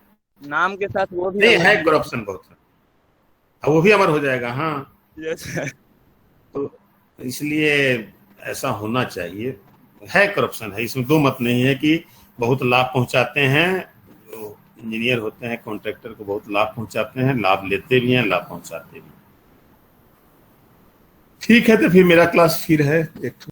नाम के साथ वो भी नहीं है करप्शन बहुत है, वो भी अमर हो जाएगा। हाँ यस सर। तो इसलिए ऐसा होना चाहिए, है करप्शन है, इसमें दो मत नहीं है कि बहुत लाभ पहुंचाते हैं, जो इंजीनियर होते हैं कॉन्ट्रैक्टर को बहुत लाभ पहुंचाते हैं, लाभ लेते भी हैं, लाभ पहुंचाते भी हैं। ठीक है, तो फिर मेरा क्लास फिर है एक